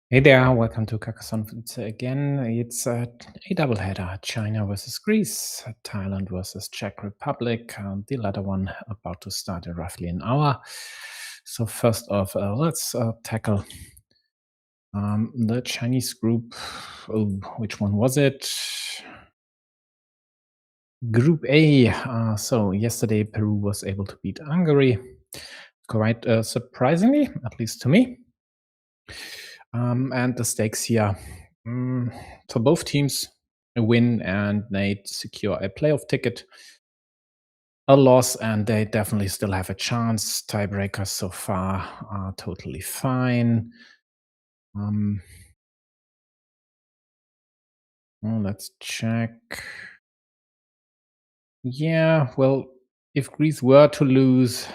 Hey there, welcome to Carcassonne again. It's a doubleheader: China versus Greece, Thailand versus Czech Republic. The latter one about to start in roughly an hour. So, first off, let's tackle the Chinese group. Oh, which one was it? Group A. So, yesterday, Peru was able to beat Hungary, quite surprisingly, at least to me. And the stakes here for both teams: a win and they secure a playoff ticket, a loss and they definitely still have a chance. Tiebreakers so far are totally fine. Well, let's check. Yeah, well, if Greece were to lose,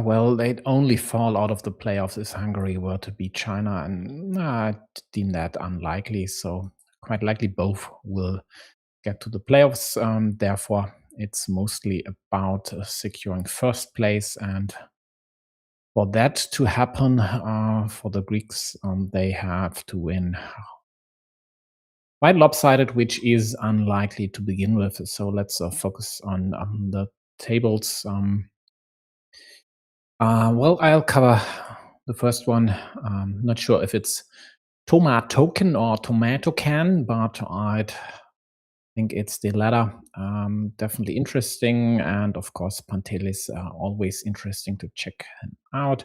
well, they'd only fall out of the playoffs if Hungary were to beat China, and I deem that unlikely. So, quite likely both will get to the playoffs. Therefore, it's mostly about securing first place. And for that to happen, for the Greeks, they have to win quite lopsided, which is unlikely to begin with. So let's focus on the tables. Well, I'll cover the first one. Not sure if it's Tomatoken or Tomato Can, but I'd think it's the latter. Definitely interesting, and of course, Pantelis are always interesting to check out.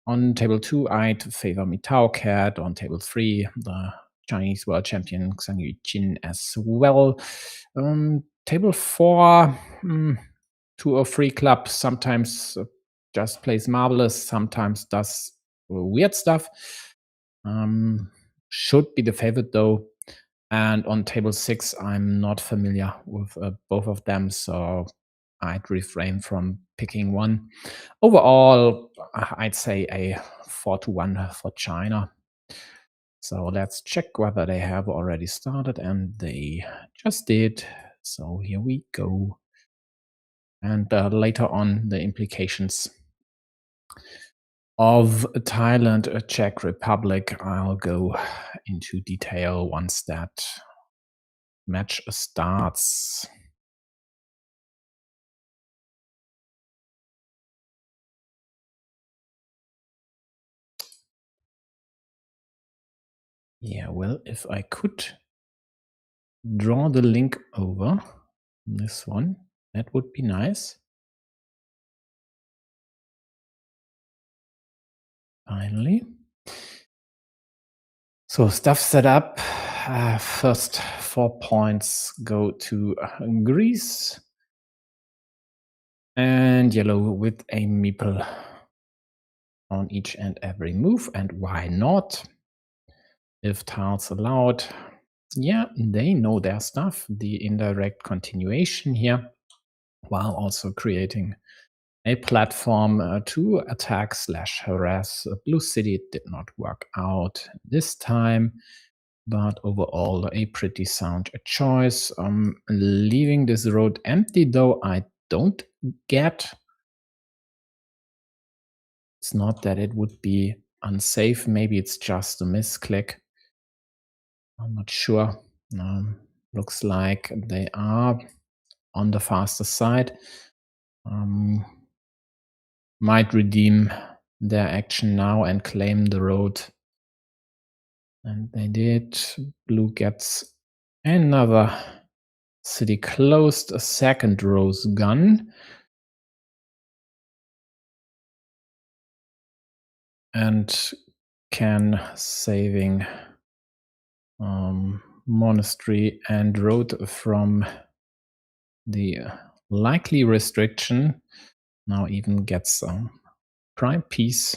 On table 2, I'd favor Mitao Cat. On table 3, the Chinese world champion Zhang Yuqin as well. Table 4, 2 or 3 club sometimes just plays marvelous, sometimes does weird stuff. Should be the favorite though. And on table 6, I'm not familiar with both of them, so I'd refrain from picking one. Overall, I'd say a 4-1 for China. So let's check whether they have already started, and they just did. So here we go. And later on, the implications of Thailand, Czech Republic, I'll go into detail once that match starts. Yeah, well, if I could draw the link over this one, that would be nice. Finally. So stuff set up. First 4 points go to Greece. And yellow with a meeple on each and every move. And why not? If tiles allowed. Yeah, they know their stuff. The indirect continuation here, while also creating a platform to attack / harass Blue City. It did not work out this time, but overall a pretty sound choice. Leaving this road empty though, I don't get. It's not that it would be unsafe. Maybe it's just a misclick. I'm not sure. Looks like they are on the faster side. Might redeem their action now and claim the road. And they did. Blue gets another city closed, a second rose gun. And can saving monastery and road from the likely restriction. Now even gets prime piece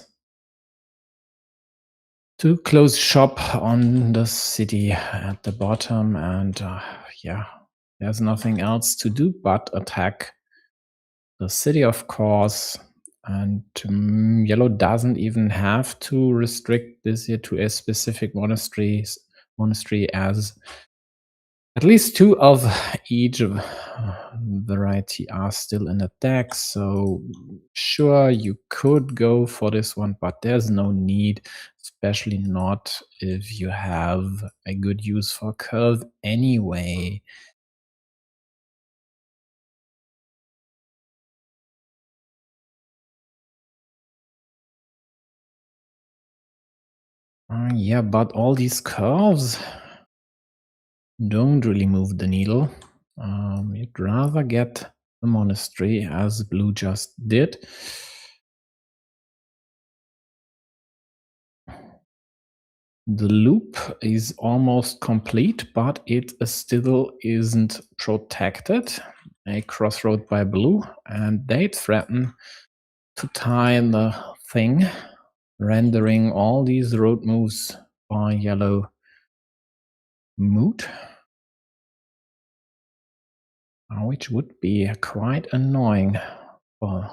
to close shop on the city at the bottom. And yeah, there's nothing else to do but attack the city, of course. And yellow doesn't even have to restrict this here to a specific monastery, as At least two of each variety are still in the deck, so sure, you could go for this one, but there's no need, especially not if you have a good use for curve anyway. Yeah, but all these curves don't really move the needle. You'd rather get the monastery, as blue just did. The loop is almost complete, but it still isn't protected. A crossroad by blue, and they threaten to tie the thing, rendering all these road moves by yellow moot, which would be quite annoying for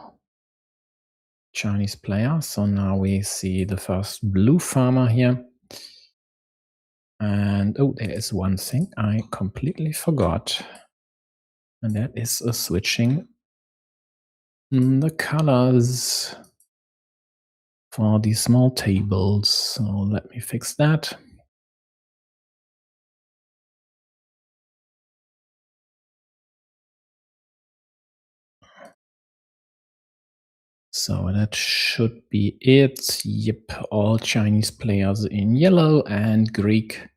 Chinese player. So now we see the first blue farmer here. And oh, there is one thing I completely forgot. And that is switching the colors for these small tables. So let me fix that. So that should be it. Yep, all Chinese players in yellow and Greek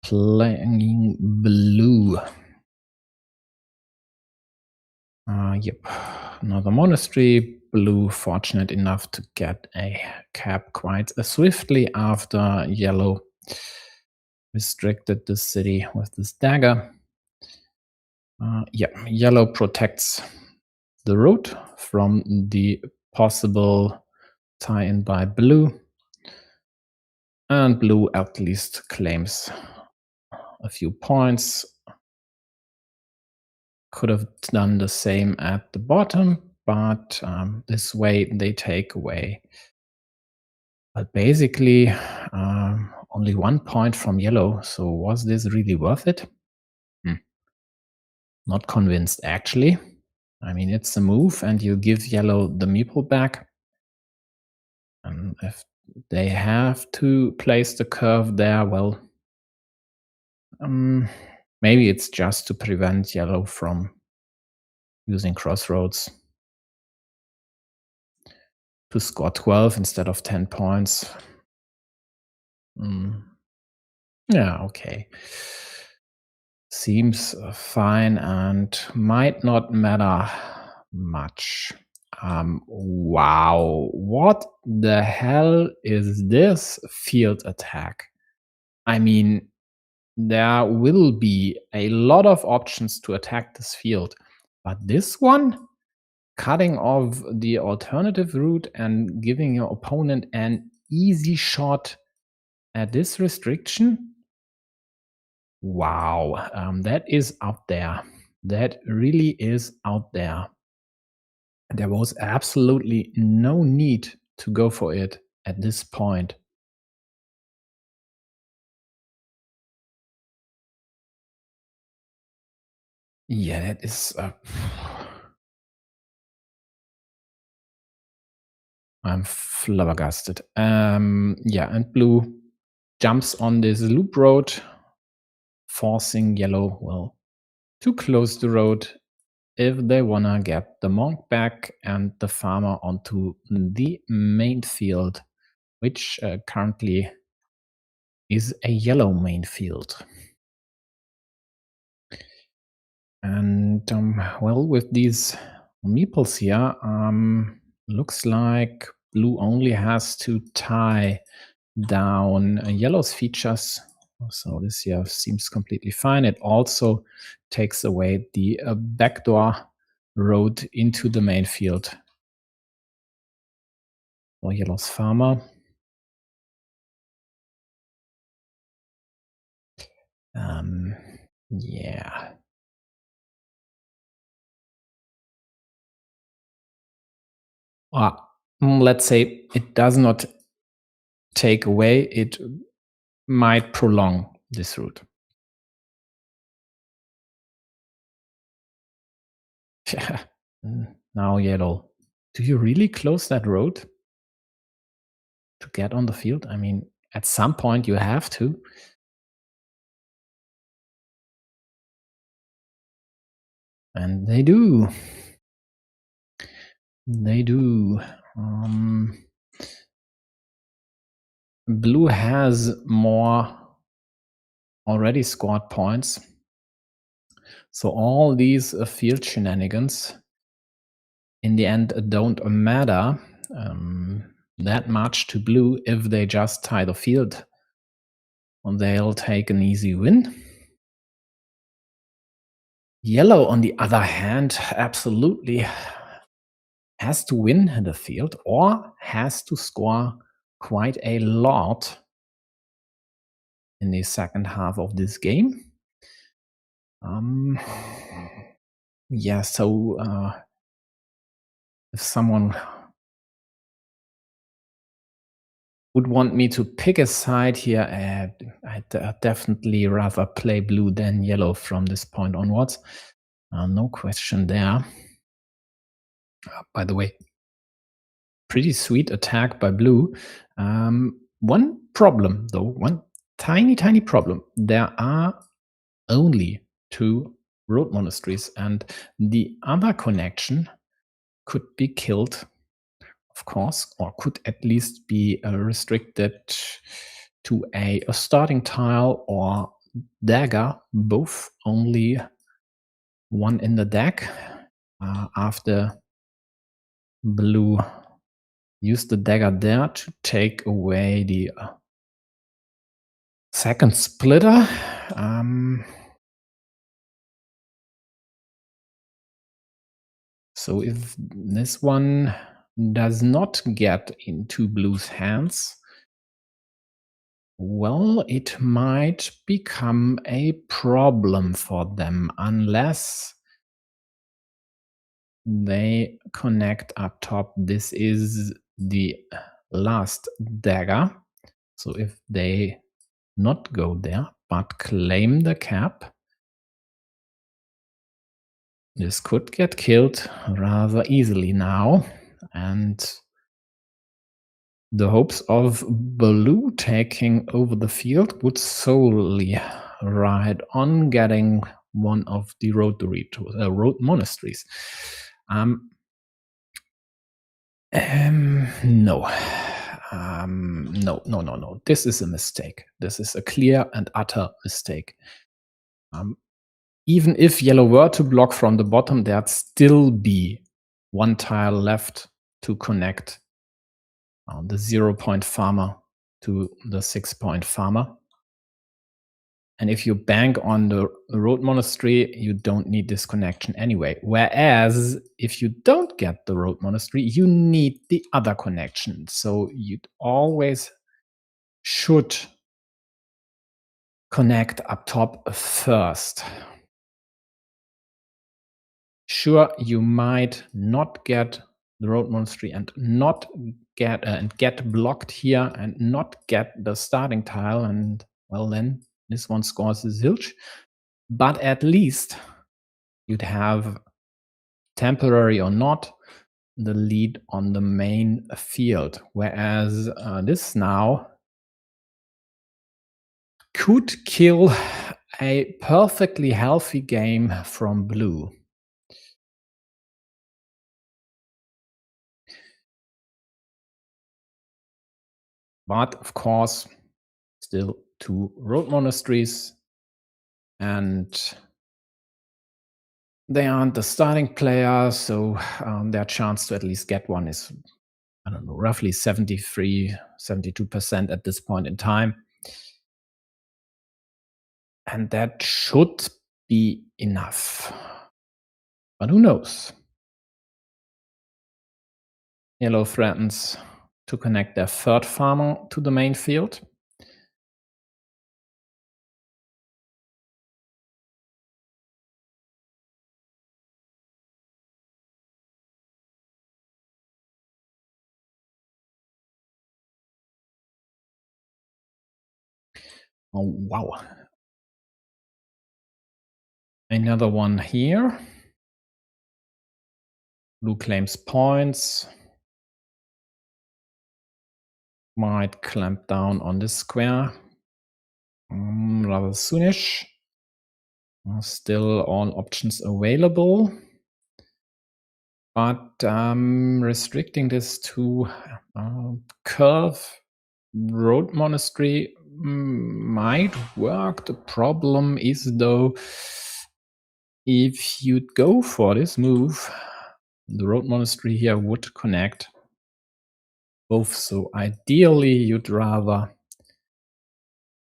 playing blue. Yep, another monastery. Blue fortunate enough to get a cap quite swiftly after yellow restricted the city with this dagger. Yellow protects the road from the possible tie-in by blue, and blue at least claims a few points. Could have done the same at the bottom, but this way they take away. But basically, only 1 point from yellow. So was this really worth it? Not convinced, actually. I mean, it's a move, and you give yellow the meeple back. And if they have to place the curve there, well, maybe it's just to prevent yellow from using crossroads to score 12 instead of 10 points. Yeah, okay. Seems fine and might not matter much. Wow, what the hell is this field attack? I mean, there will be a lot of options to attack this field, but this one, cutting off the alternative route and giving your opponent an easy shot at this restriction? Wow, that is out there. That really is out there. There was absolutely no need to go for it at this point. Yeah, that is. I'm flabbergasted. Yeah, and blue jumps on this loop road, forcing yellow, well, to close the road if they wanna get the monk back and the farmer onto the main field, which currently is a yellow main field. And well, with these meeples here, looks like blue only has to tie down yellow's features. So this here seems completely fine. It also takes away the backdoor road into the main field for yellow's farmer. Yeah. Let's say it does not take away, it might prolong this route. Yeah. Now yellow. Do you really close that road to get on the field? I mean, at some point you have to. And they do. They do. Blue has more already scored points. So all these field shenanigans in the end don't matter that much to blue if they just tie the field. They'll take an easy win. Yellow, on the other hand, absolutely has to win the field or has to score quite a lot in the second half of this game. Yeah, so if someone would want me to pick a side here, I'd definitely rather play blue than yellow from this point onwards. No question there. By the way, pretty sweet attack by blue. One problem, though, one tiny problem. There are only 2 road monasteries, and the other connection could be killed, of course, or could at least be restricted to a starting tile or dagger, both only one in the deck. After blue used the dagger there to take away the second splitter. So if this one does not get into blue's hands, well, it might become a problem for them unless they connect up top. This is the last dagger. So if they not go there, but claim the cap, this could get killed rather easily now. And the hopes of blue taking over the field would solely ride on getting one of the road monasteries. No. No. This is a mistake. This is a clear and utter mistake. Even if yellow were to block from the bottom, there'd still be one tile left to connect the 0-point farmer to the 6-point farmer. And if you bank on the road monastery, you don't need this connection anyway. Whereas if you don't get the road monastery, you need the other connection. So you'd always should connect up top first. Sure, you might not get the road monastery and not get and get blocked here and not get the starting tile, and well, then this one scores a zilch. But at least you'd have, temporary or not, the lead on the main field. Whereas this now could kill a perfectly healthy game from blue. But of course, still 2 road monasteries, and they aren't the starting player, so their chance to at least get one is, I don't know, roughly 73, 72% at this point in time. And that should be enough. But who knows? Yellow threatens to connect their 3rd farmer to the main field. Oh, wow. Another one here. Blue claims points. Might clamp down on this square rather soonish. Still all options available. But restricting this to curve road monastery might work. The problem is, though, if you'd go for this move, the road monastery here would connect both. So ideally, you'd rather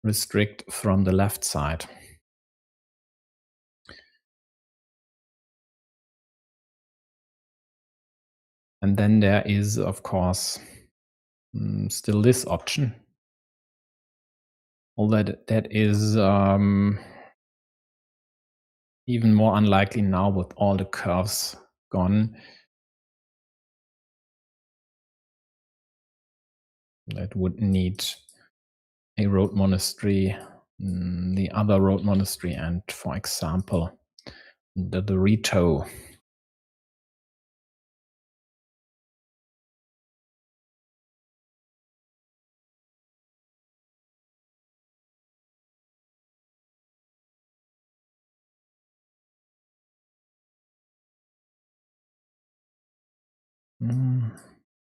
restrict from the left side. And then there is, of course, still this option. Although that is even more unlikely now with all the curves gone. That would need a road monastery, the other road monastery, and, for example, the Dorito.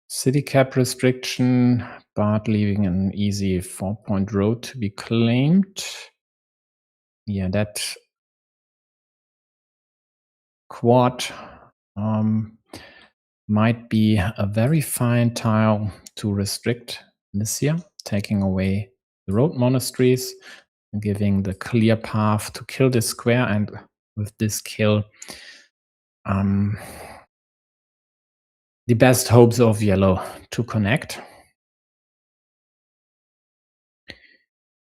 City cap restriction, but leaving an easy 4-point road to be claimed. Yeah, that quad might be a very fine tile to restrict this year, taking away the road monasteries, giving the clear path to kill this square, and with this kill, the best hopes of yellow to connect.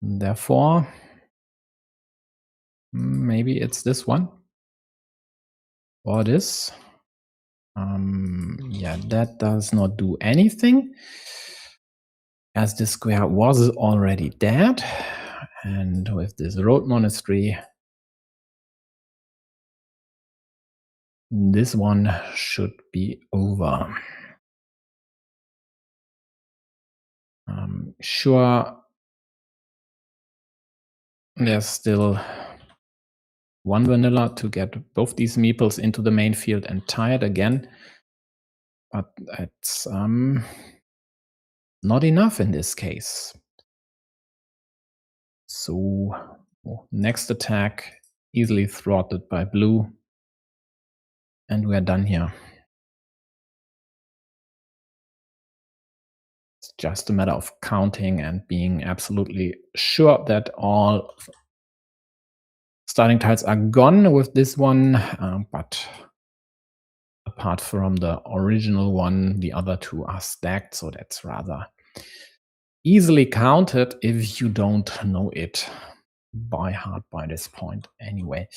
Therefore, maybe it's this one or this. Yeah, that does not do anything, as the square was already dead. And with this road monastery, this one should be over. Sure, there's still one vanilla to get both these meeples into the main field and tie it again, but it's not enough in this case. So next attack easily thwarted by blue, and we're done here. It's just a matter of counting and being absolutely sure that all starting tiles are gone with this one, but apart from the original one, the other two are stacked, so that's rather easily counted if you don't know it by heart by this point anyway.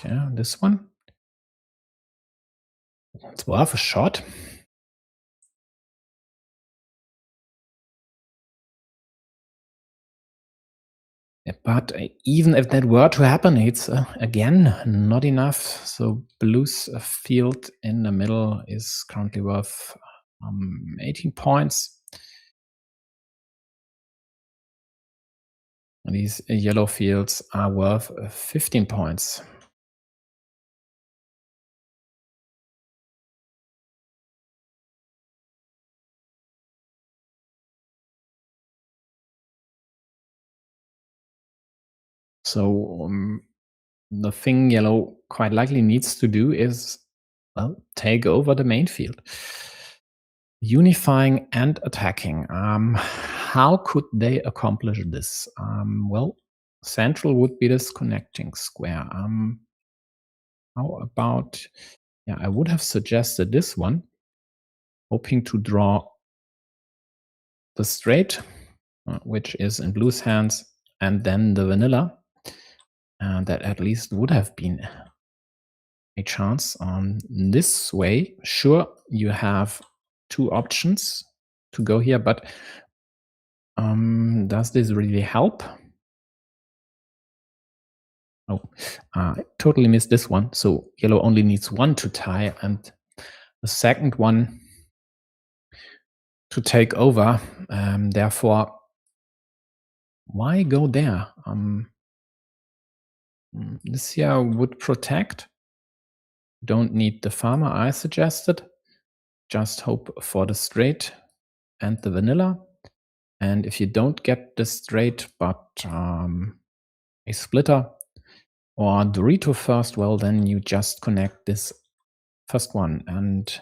Yeah, this one. It's worth a shot. But even if that were to happen, it's again not enough. So blue's field in the middle is currently worth 18 points. And these yellow fields are worth 15 points. So the thing yellow quite likely needs to do is, well, take over the main field. Unifying and attacking. How could they accomplish this? Well, central would be this connecting square. How about, yeah, I would have suggested this one, hoping to draw the straight, which is in blue's hands, and then the vanilla. And that at least would have been a chance. This way, sure, you have two options to go here, but does this really help? Oh, I totally missed this one. So yellow only needs one to tie, and the second one to take over. Therefore, why go there? This here would protect. Don't need the farmer I suggested. Just hope for the straight and the vanilla. And if you don't get the straight, but a splitter or Dorito first, well, then you just connect this first one. And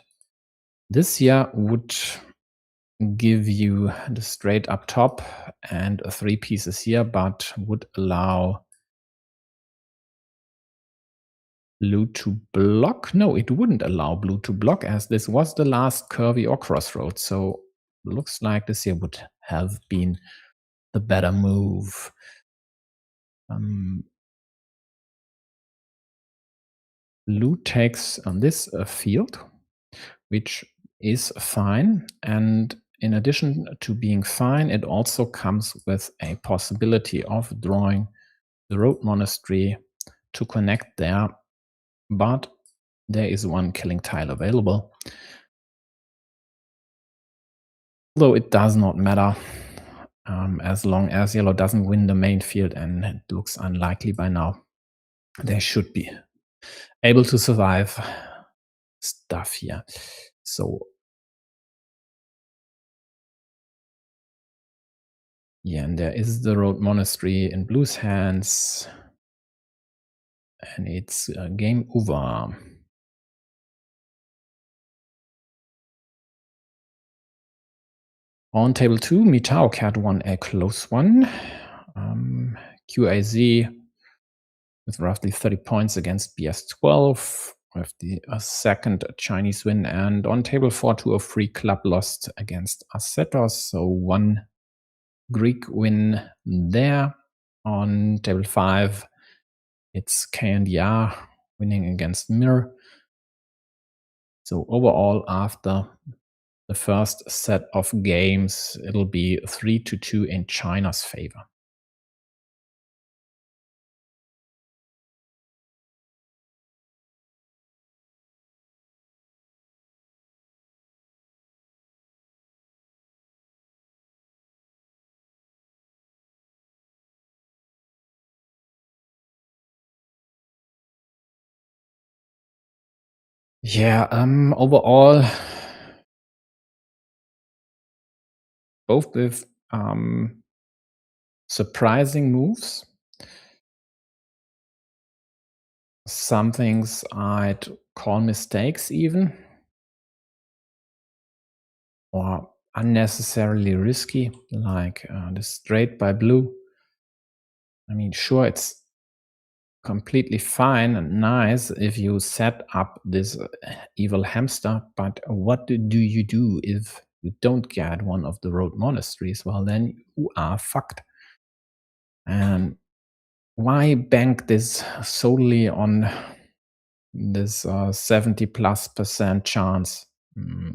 this here would give you the straight up top and three pieces here, but would allow blue to block. No, it wouldn't allow blue to block, as this was the last curvy or crossroad. So looks like this here would have been the better move. Blue takes on this field, which is fine. And in addition to being fine, it also comes with a possibility of drawing the road monastery to connect there. But there is one killing tile available. Although it does not matter, as long as yellow doesn't win the main field, and it looks unlikely by now. They should be able to survive stuff here. So yeah, and there is the road monastery in blue's hands, and it's game over. On table 2, meeples won a close one. QAZ with roughly 30 points against BS12 with the second Chinese win. And on table 4, 203 club lost against Assetos, so one Greek win there. On table 5, it's KNDR winning against Mir. So overall, after the first set of games, it'll be 3-2 in China's favor. Yeah, overall, both with surprising moves. Some things I'd call mistakes even, or unnecessarily risky, like the straight by blue. I mean, sure, it's completely fine and nice if you set up this evil hamster, but what do you do if you don't get one of the road monasteries? Well, then you are fucked. And why bank this solely on this 70+% chance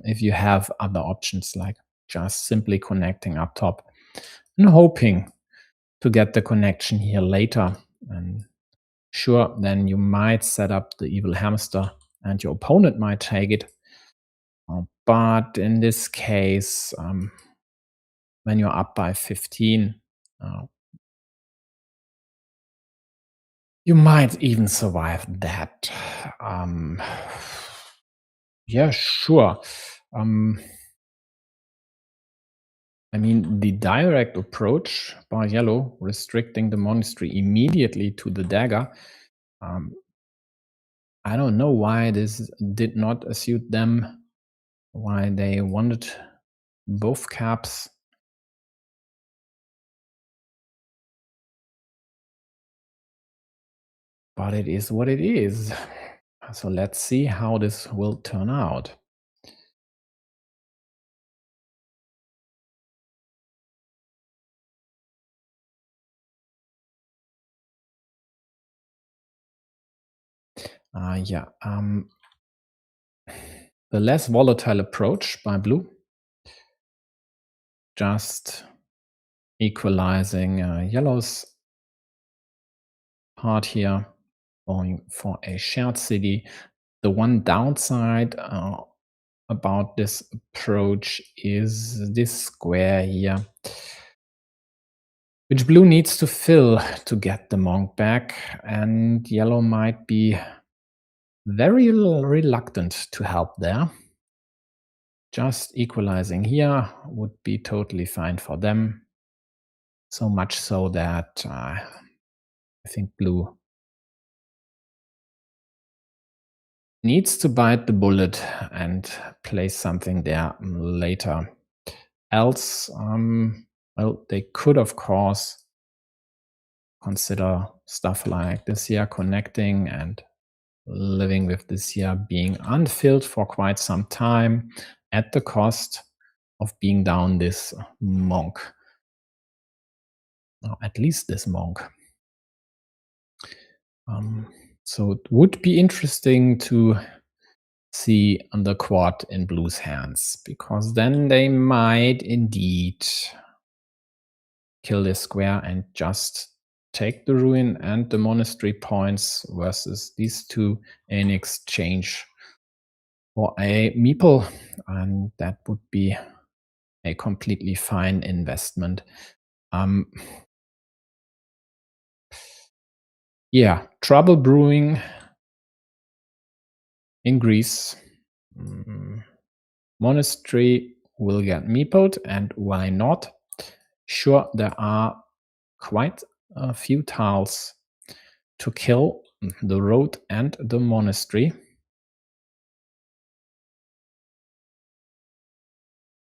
if you have other options, like just simply connecting up top and hoping to get the connection here later? And sure, then you might set up the evil hamster and your opponent might take it. But in this case, when you're up by 15, you might even survive that. Yeah, sure. I mean, the direct approach by yellow, restricting the monastery immediately to the dagger, I don't know why this did not suit them, why they wanted both caps. But it is what it is. So let's see how this will turn out. Yeah, the less volatile approach by blue, just equalizing yellow's part here, going for a shared city. The one downside about this approach is this square here, which blue needs to fill to get the monk back, and yellow might be very reluctant to help there. Just equalizing here would be totally fine for them. So much so that I think blue needs to bite the bullet and place something there later. Else, well, they could, of course, consider stuff like this here, connecting and living with this here being unfilled for quite some time at the cost of being down this monk. Or at least this monk. So it would be interesting to see the quad in blue's hands, because then they might indeed kill this square and just take the ruin and the monastery points versus these two in exchange for a meeple, and that would be a completely fine investment. Yeah, trouble brewing in Greece. Monastery will get meepled, and why not? Sure, there are quite a few tiles to kill, the road and the monastery.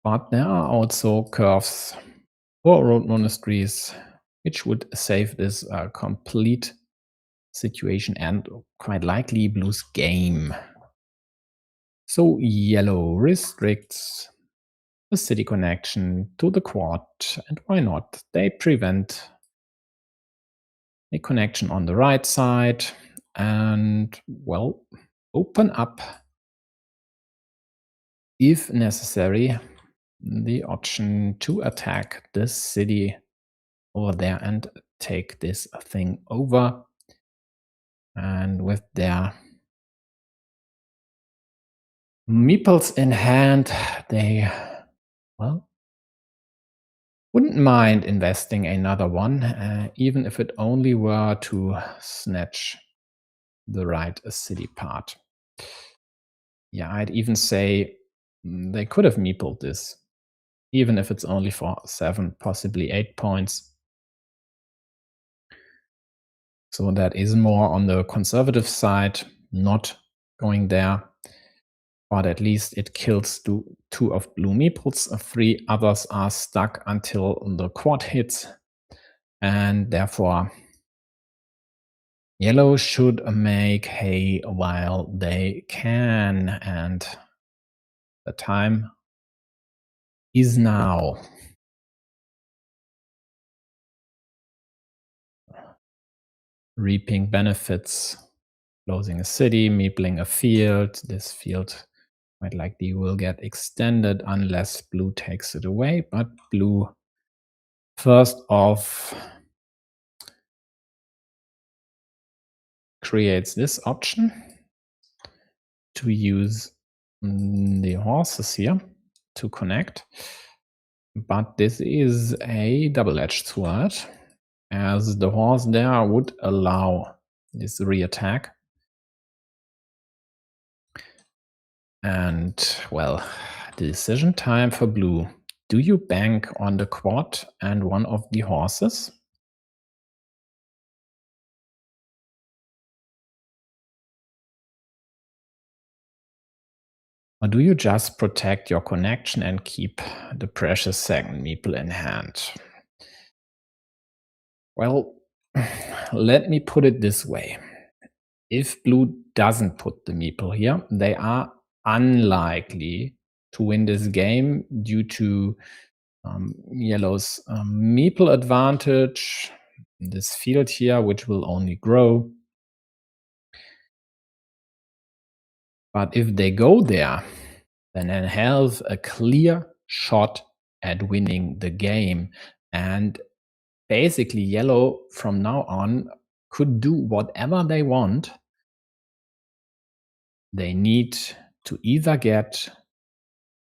But there are also curves for road monasteries, which would save this complete situation and quite likely blue's game. So yellow restricts the city connection to the quad, and why not? They prevent a connection on the right side and, well, open up, if necessary, the option to attack this city over there and take this thing over. And with their meeples in hand, they, well, wouldn't mind investing another one, even if it only were to snatch the right city part. Yeah, I'd even say they could have meepled this, even if it's only for 7, possibly 8 points. So that is more on the conservative side, not going there. But at least it kills 2 of blue meeples. 3 others are stuck until the quad hits. And therefore, yellow should make hay while they can. And the time is now. Reaping benefits, closing a city, meepling a field. This field quite likely will get extended unless blue takes it away, but blue first off creates this option to use the horses here to connect. But this is a double-edged sword, as the horse there would allow this re-attack. And, well, the decision time for blue. Do you bank on the quad and one of the horses? Or do you just protect your connection and keep the precious second meeple in hand? Well, let me put it this way. If blue doesn't put the meeple here, they are unlikely to win this game due to yellow's meeple advantage, this field here, which will only grow. But if they go there, then they have a clear shot at winning the game. And basically, yellow from now on could do whatever they want. They need to either get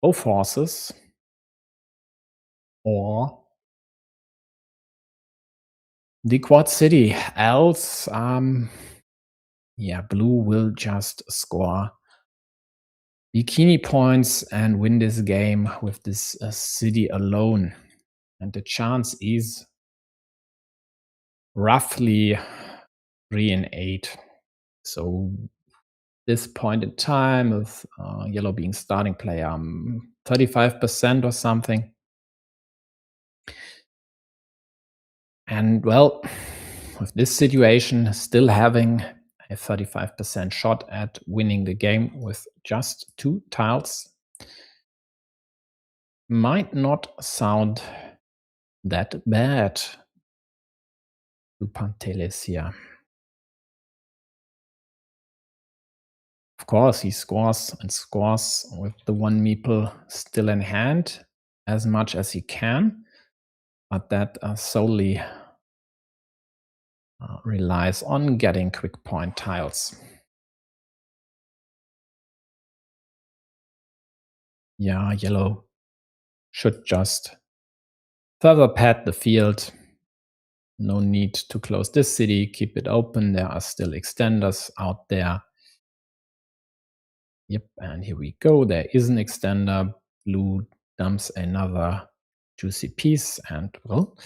both horses or the quad city. Else, yeah, blue will just score bikini points and win this game with this city alone. And the chance is roughly 3 in 8. So this point in time with yellow being starting player, 35% or something. And well, with this situation, still having a 35% shot at winning the game with just 2 tiles might not sound that bad to Pantelis here. Of course, he scores and scores with the 1 meeple still in hand as much as he can, but that solely relies on getting quick point tiles. Yeah, yellow should just further pad the field. No need to close this city, keep it open. There are still extenders out there. Yep, and here we go. There is an extender. Blue dumps another juicy piece, and well,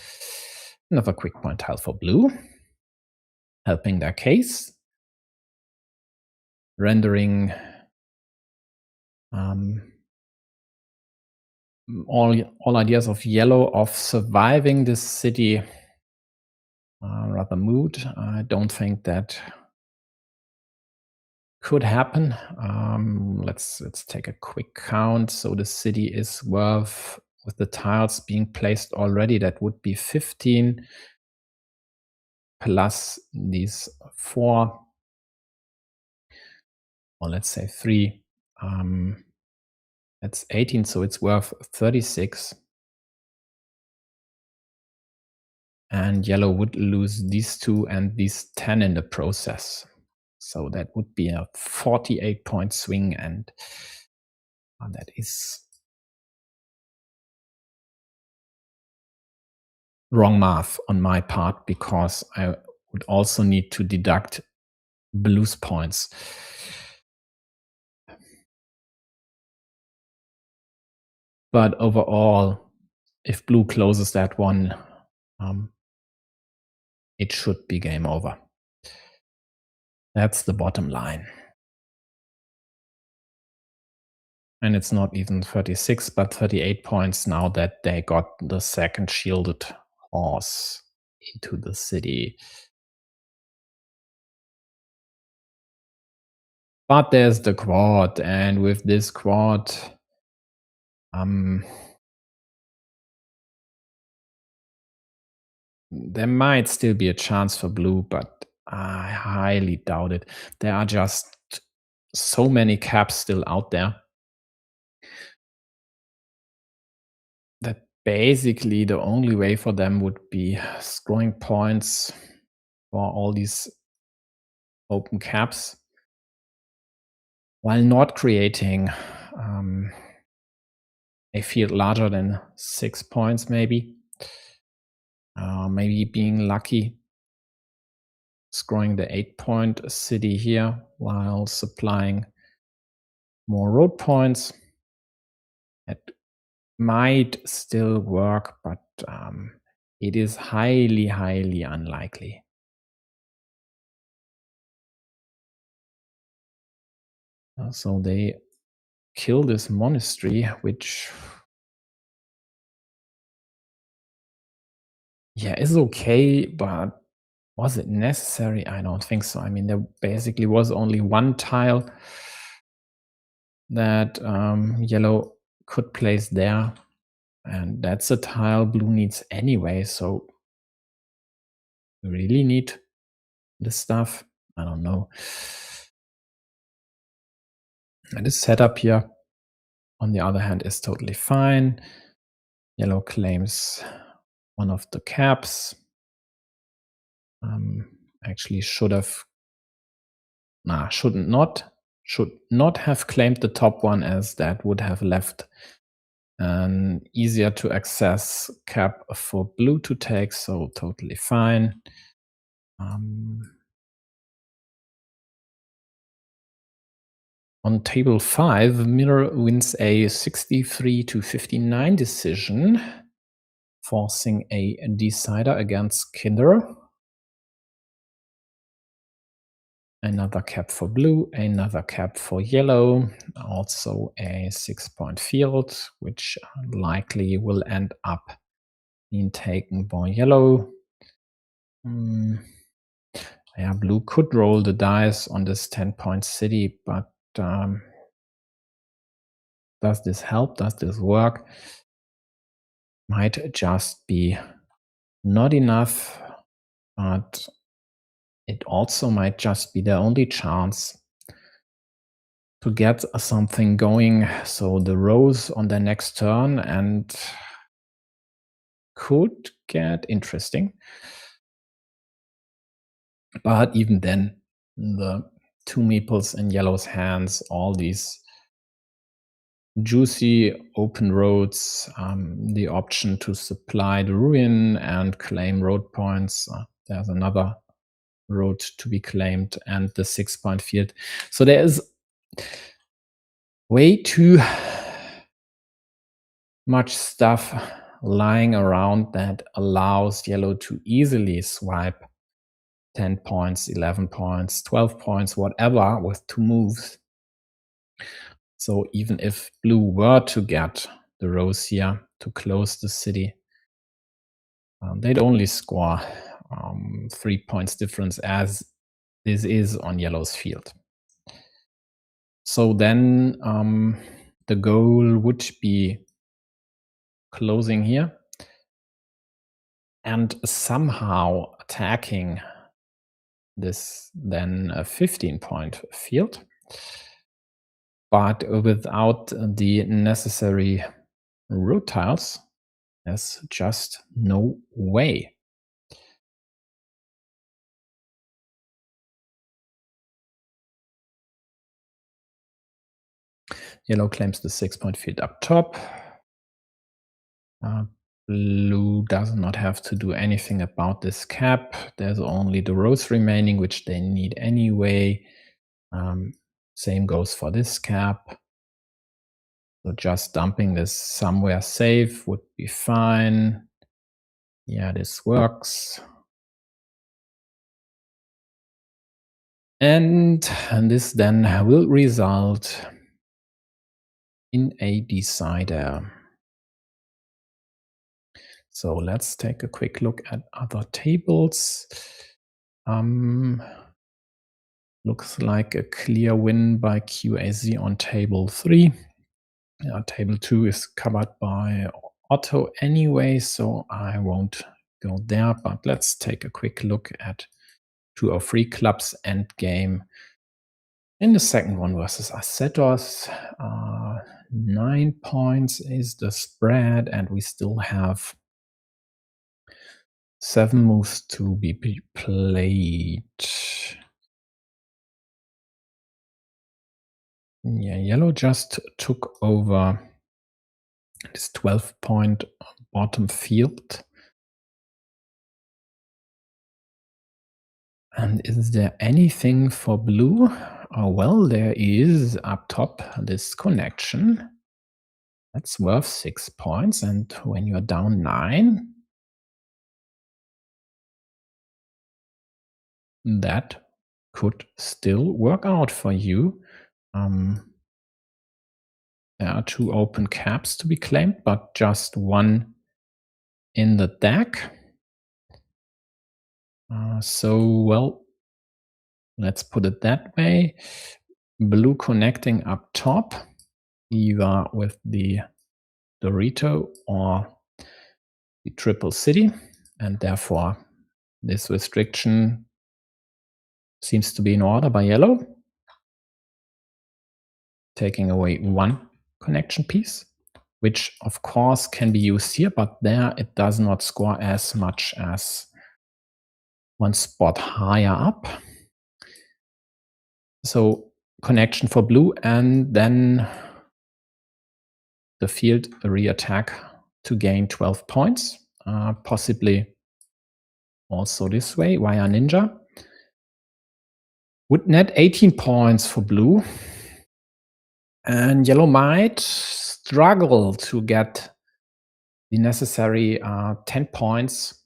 another quick point tile for blue, helping their case, rendering all ideas of yellow of surviving this city rather moot. I don't think that could happen. Let's take a quick count. So the city is worth, with the tiles being placed already, that would be 15 plus these 4, or let's say 3. That's 18, so it's worth 36. And yellow would lose these 2 and these 10 in the process. So that would be a 48-point swing, and that is wrong math on my part, because I would also need to deduct blue's points. But overall, if blue closes that one, it should be game over. That's the bottom line. And it's not even 36, but 38 points now that they got the second shielded horse into the city. But there's the quad, and with this quad, there might still be a chance for blue, but I highly doubt it. There are just so many caps still out there that basically the only way for them would be scoring points for all these open caps while not creating a field larger than 6 points, maybe. Maybe being lucky, scoring the 8-point city here while supplying more road points. It might still work, but it is highly, highly unlikely. So they kill this monastery, which, yeah, is okay, but was it necessary? I don't think so. I mean, there basically was only 1 tile that yellow could place there, and that's a tile blue needs anyway. So you really need this stuff? I don't know. And this setup here, on the other hand, is totally fine. Yellow claims one of the caps. actually should not have claimed the top one, as that would have left an easier to access cap for blue to take, so totally fine. On table 5, Miller wins a 63-59 decision, forcing a decider against Kinder. Another cap for blue, another cap for yellow, also a 6-point field, which likely will end up being taken by yellow. Yeah, blue could roll the dice on this 10-point city, but does this help? Does this work? Might just be not enough, but it also might just be their only chance to get something going. So the rose on the next turn and could get interesting. But even then, the 2 meeples in yellow's hands, all these juicy open roads, the option to supply the ruin and claim road points. There's another road to be claimed, and the 6-point field. So there is way too much stuff lying around that allows yellow to easily swipe 10 points, 11 points, 12 points, whatever, with 2 moves. So even if blue were to get the rose here to close the city, they'd only score 3 points difference, as this is on yellow's field. So then the goal would be closing here and somehow attacking this then a 15-point field, but without the necessary road tiles, there's just no way. Yellow claims the 6-point field up top. Blue does not have to do anything about this cap. There's only the rose remaining, which they need anyway. Same goes for this cap. So just dumping this somewhere safe would be fine. Yeah, this works. And this then will result in a decider. So let's take a quick look at other tables. Looks like a clear win by QAZ on table 3. Table 2 is covered by Otto anyway, so I won't go there, but let's take a quick look at 2 or 3 clubs endgame. In the second one versus Assetos, 9 points is the spread, and we still have 7 moves to be played. Yeah, yellow just took over this 12-point bottom field. And is there anything for blue? Oh, well, there is up top this connection. That's worth 6 points. And when you're down 9, that could still work out for you. There are 2 open caps to be claimed, but just 1 in the deck. So, well, let's put it that way. Blue connecting up top, either with the Dorito or the triple city, and therefore this restriction seems to be in order by yellow, taking away 1 connection piece, which of course can be used here, but there it does not score as much as one spot higher up. So connection for blue, and then the field re-attack to gain 12 points, possibly also this way via ninja. Would net 18 points for blue. And yellow might struggle to get the necessary 10 points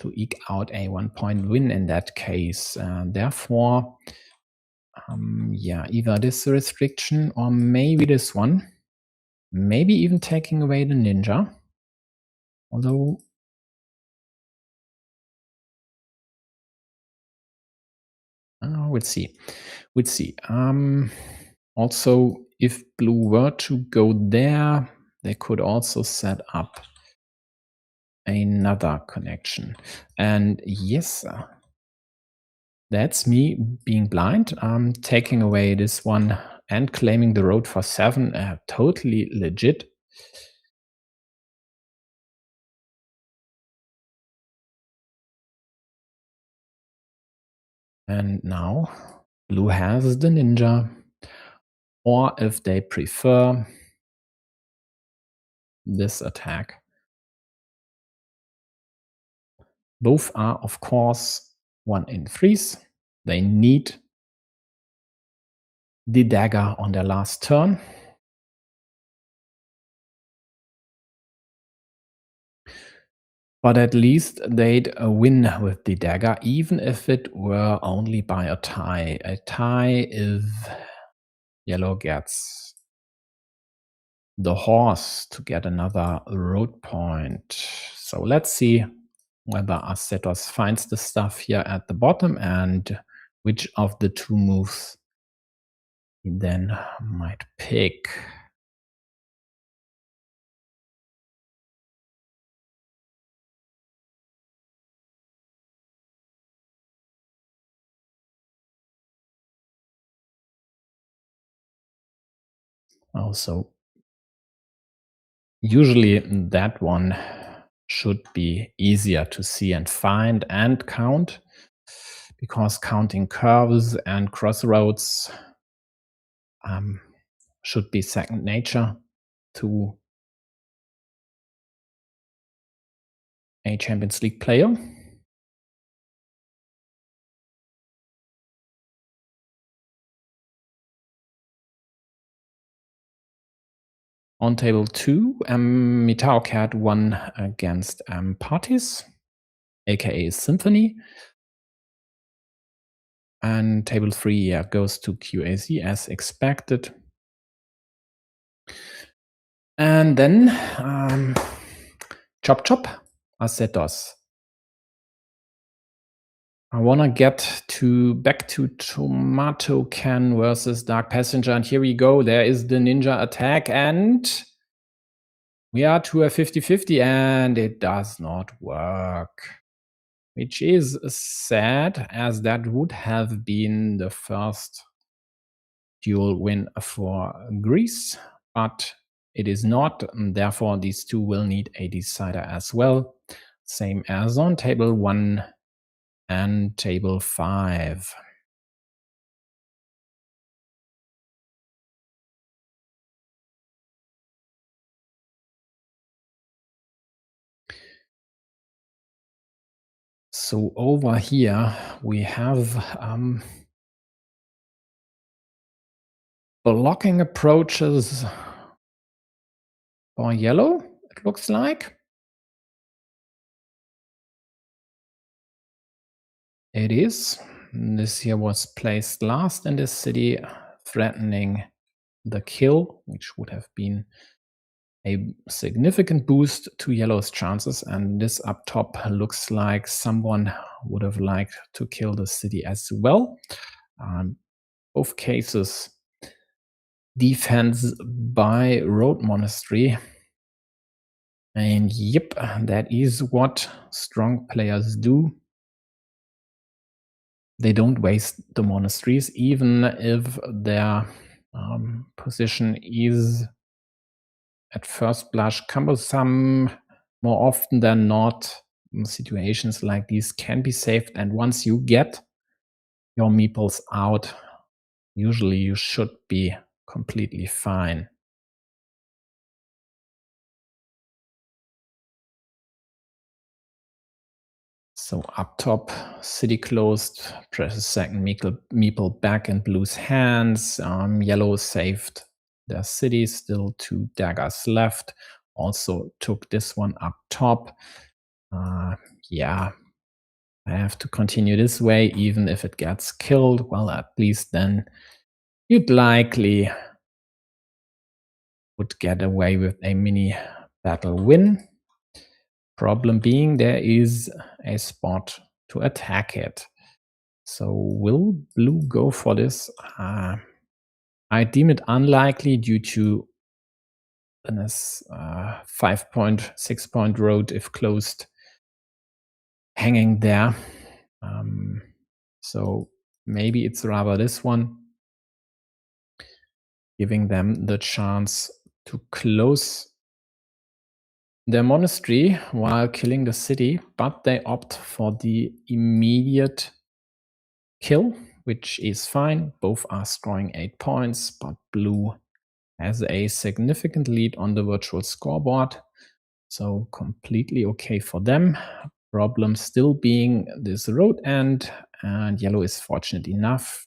to eke out a 1-point win in that case. Therefore, yeah, either this restriction or maybe this one. Maybe even taking away the ninja. Although, we'll see. We'll see. Also, if blue were to go there, they could also set up another connection. And yes, that's me being blind. Taking away this one and claiming the road for 7, totally legit. And now blue has the ninja, or if they prefer, this attack. Both are, of course, 1 in 3s. They need the dagger on their last turn. But at least they'd win with the dagger, even if it were only by a tie. A tie if yellow gets the horse to get another road point. So let's see whether Acetos finds the stuff here at the bottom and which of the 2 moves he then might pick. Also, usually that one should be easier to see and find and count, because counting curves and crossroads should be second nature to a Champions League player. On table 2, Mitao Cat won against Parties, aka Symphony. And table 3 goes to QAZ as expected. And then Chop Chop, Acetos. I wanna get back to Tomato Can versus Dark Passenger, and here we go. There is the ninja attack, and we are to a 50-50, and it does not work, which is sad, as that would have been the first duel win for Greece, but it is not, and therefore these 2 will need a decider as well, same as on table 1 and table 5. So over here we have blocking approaches for yellow, it looks like. It is. This here was placed last in this city, threatening the kill, which would have been a significant boost to yellow's chances. And this up top looks like someone would have liked to kill the city as well. Both cases, defense by Road Monastery. And yep, that is what strong players do. They don't waste the monasteries, even if their position is at first blush cumbersome. More often than not, situations like these can be saved, and once you get your meeples out, usually you should be completely fine. So up top, city closed, press a second meeple back in blue's hands. Yellow saved their city, still 2 daggers left. Also took this one up top. Yeah, I have to continue this way, even if it gets killed. Well, at least then you'd likely would get away with a mini battle win. Problem being, there is a spot to attack it. So will blue go for this? I deem it unlikely due to this 5.6 point road if closed hanging there. So maybe it's rather this one, giving them the chance to close their monastery while killing the city, but they opt for the immediate kill, which is fine. Both are scoring 8 points, but blue has a significant lead on the virtual scoreboard. So completely okay for them. Problem still being this road end, and yellow is fortunate enough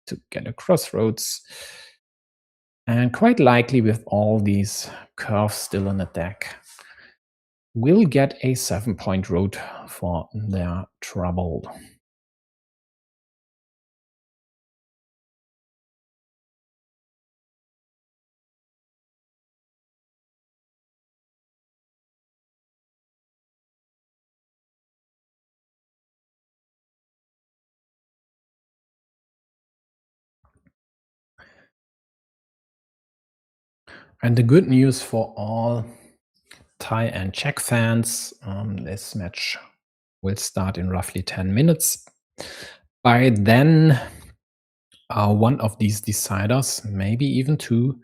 to get a crossroads. And quite likely with all these curves still in the deck, will get a 7-point road for their trouble. And the good news for all Thai and Czech fans, this match will start in roughly 10 minutes. By then, one of these deciders, maybe even two,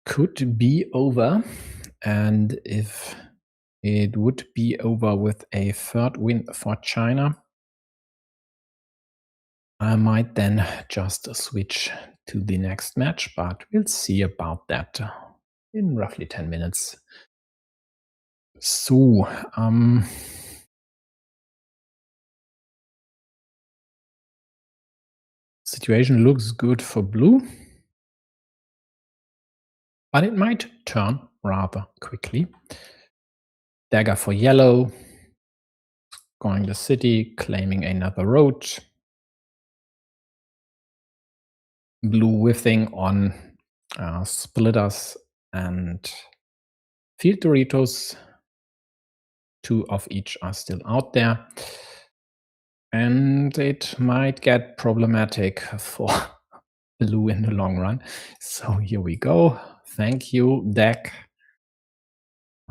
could be over. And if it would be over with a third win for China, I might then just switch to the next match, but we'll see about that in roughly 10 minutes. So, situation looks good for blue, but it might turn rather quickly. Dagger for yellow, going the city, claiming another road. Blue whiffing on splitters and field Doritos. 2 of each are still out there. And it might get problematic for blue in the long run. So here we go. Thank you, deck.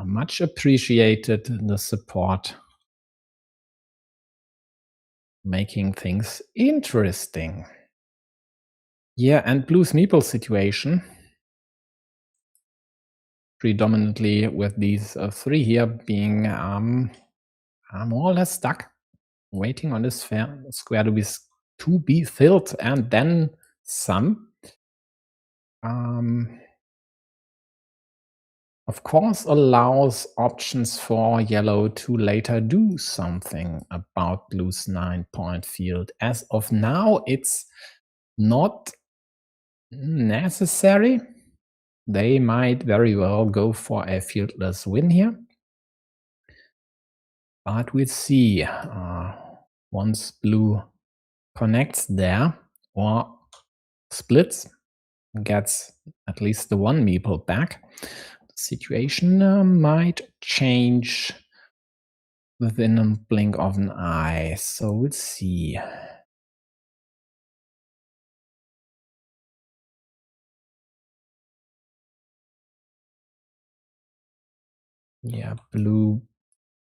Much appreciated the support, making things interesting. Yeah, and blue's meeple situation, predominantly with these 3 here being more or less stuck, waiting on this square to be filled, and then some. Of course, allows options for yellow to later do something about blue's 9-point field. As of now, it's not necessary. They might very well go for a fieldless win here. But we'll see. Once blue connects there or splits, gets at least the 1 meeple back, the situation might change within a blink of an eye. So we'll see. Yeah, blue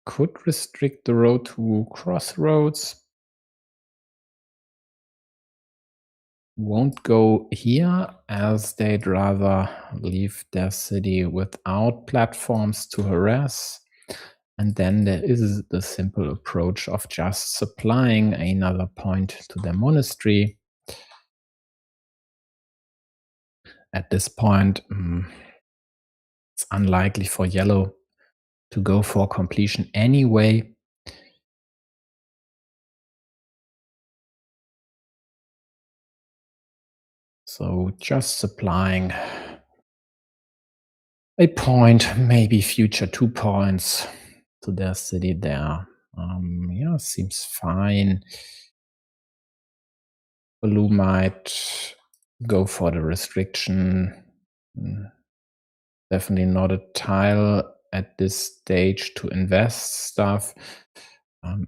could restrict the road to crossroads. Won't go here, as they'd rather leave their city without platforms to harass. And then there is the simple approach of just supplying another point to their monastery. At this point, it's unlikely for yellow to go for completion anyway. So just supplying a point, maybe future 2 points to their city there. Yeah, seems fine. Blue might go for the restriction. Definitely not a tile at this stage to invest stuff.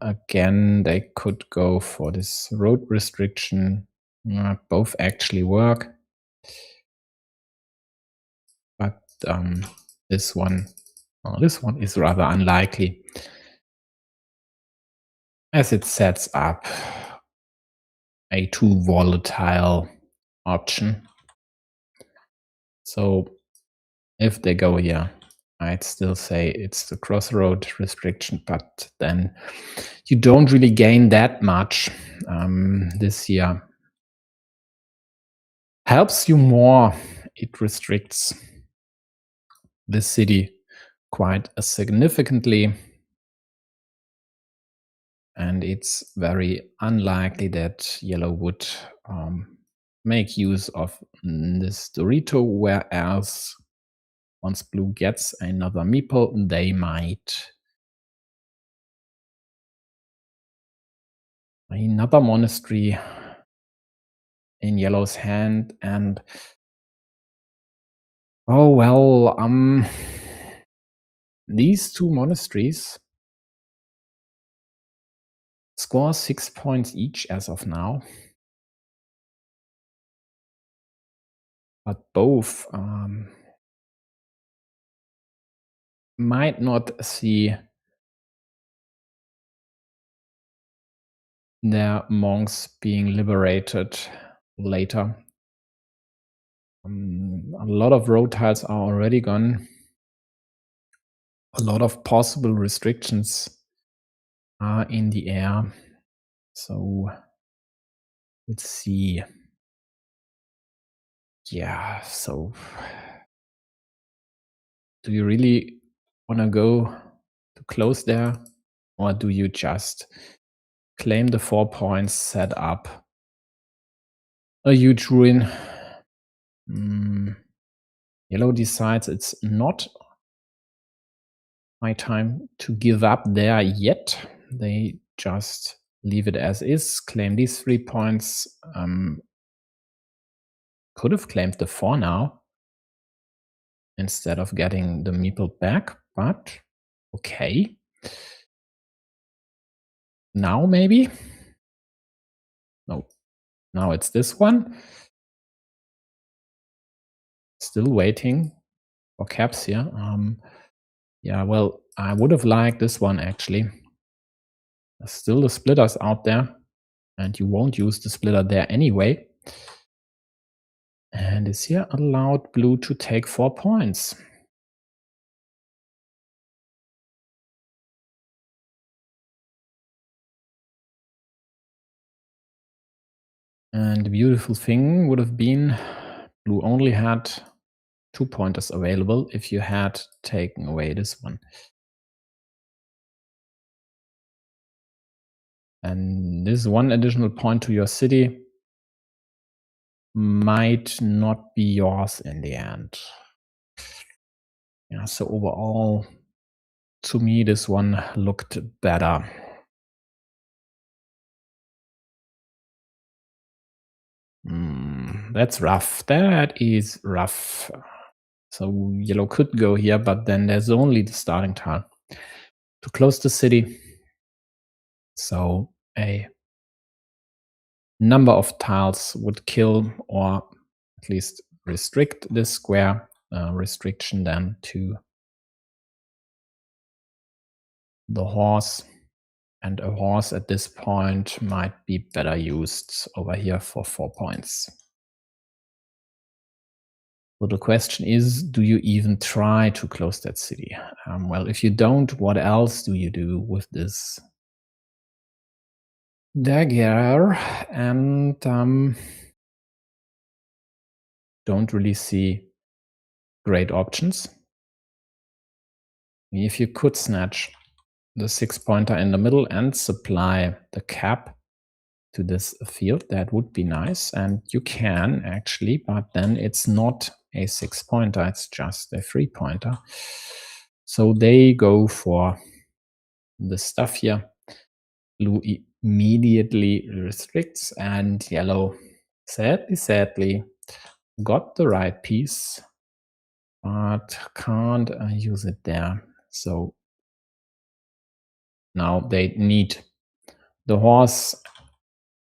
Again, they could go for this road restriction. Both actually work. But this one is rather unlikely, as it sets up a too volatile option. So if they go here, I'd still say it's the crossroad restriction, but then you don't really gain that much. This year helps you more. It restricts the city quite significantly, and it's very unlikely that yellow would make use of this Dorito, whereas once blue gets another meeple, they might. Another monastery in yellow's hand, and oh well, these two monasteries score 6 points each as of now, but both might not see their monks being liberated later. A lot of road tiles are already gone. A lot of possible restrictions are in the air. So let's see. Yeah, so do you really want to go to close there? Or do you just claim the 4 points, set up a huge ruin? Yellow decides it's not my time to give up there yet. They just leave it as is, claim these 3 points. Could have claimed the 4 now instead of getting the meeple back, but okay. Now maybe? No, now it's this one. Still waiting for caps here. Yeah, well, I would have liked this one actually. There's still the splitters out there, and you won't use the splitter there anyway. And is here allowed blue to take 4 points? And the beautiful thing would have been blue only had 2 pointers available if you had taken away this one. And this one additional point to your city might not be yours in the end. Yeah, so overall, to me, this one looked better. That's rough. That is rough. So yellow could go here, but then there's only the starting tile to close the city. So a number of tiles would kill or at least restrict this square. Restriction then to the horse, and a horse at this point might be better used over here for 4 points. So the question is, do you even try to close that city? Well, if you don't, what else do you do with this dagger? And don't really see great options. If you could snatch the 6-pointer in the middle and supply the cap to this field, that would be nice. And you can actually, but then it's not a 6-pointer, it's just a 3-pointer. So they go for the stuff here. Blue immediately restricts, and yellow sadly got the right piece, but can't use it there. So now they need the horse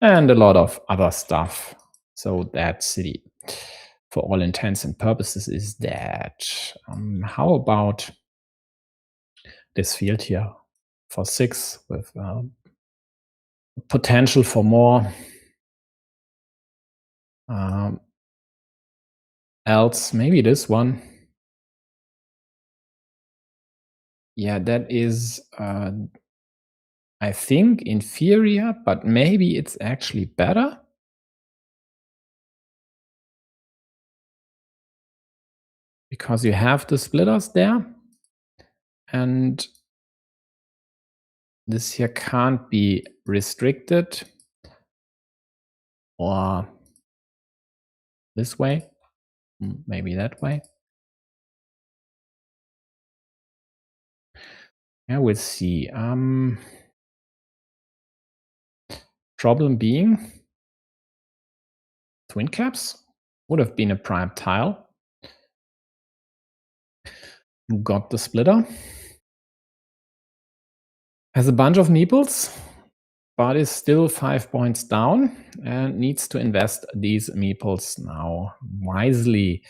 and a lot of other stuff. So that city, for all intents and purposes, is dead. How about this field here for 6 with potential for more? Else, maybe this one. Yeah, that is, I think, inferior, but maybe it's actually better. Because you have the splitters there, and this here can't be restricted, or this way, maybe that way. Yeah, we'll see. Problem being, twin caps would have been a prime tile. You got the splitter. Has a bunch of meeples, but is still 5 points down and needs to invest these meeples now wisely.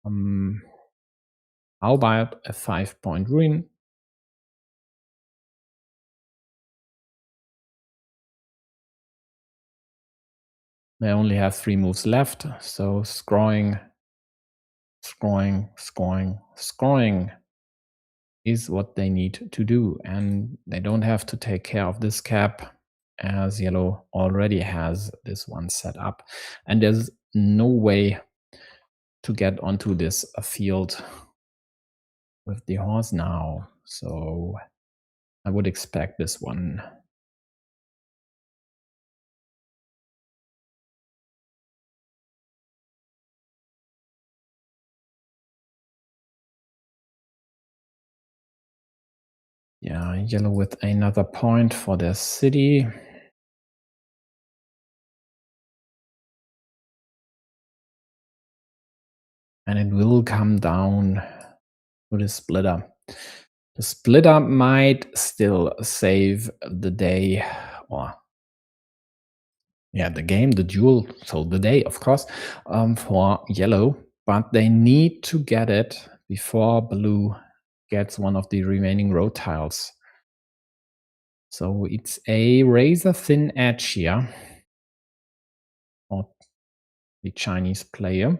How about a 5-point ruin? They only have 3 moves left, so scrolling is what they need to do, and they don't have to take care of this cap, as yellow already has this one set up, and there's no way to get onto this field with the horse now, so I would expect this one. Yeah, yellow with another point for their city. And it will come down to the splitter. The splitter might still save the day, or the game, the duel, so the day, of course, for yellow, but they need to get it before blue gets one of the remaining road tiles. So it's a razor thin edge here for the Chinese player.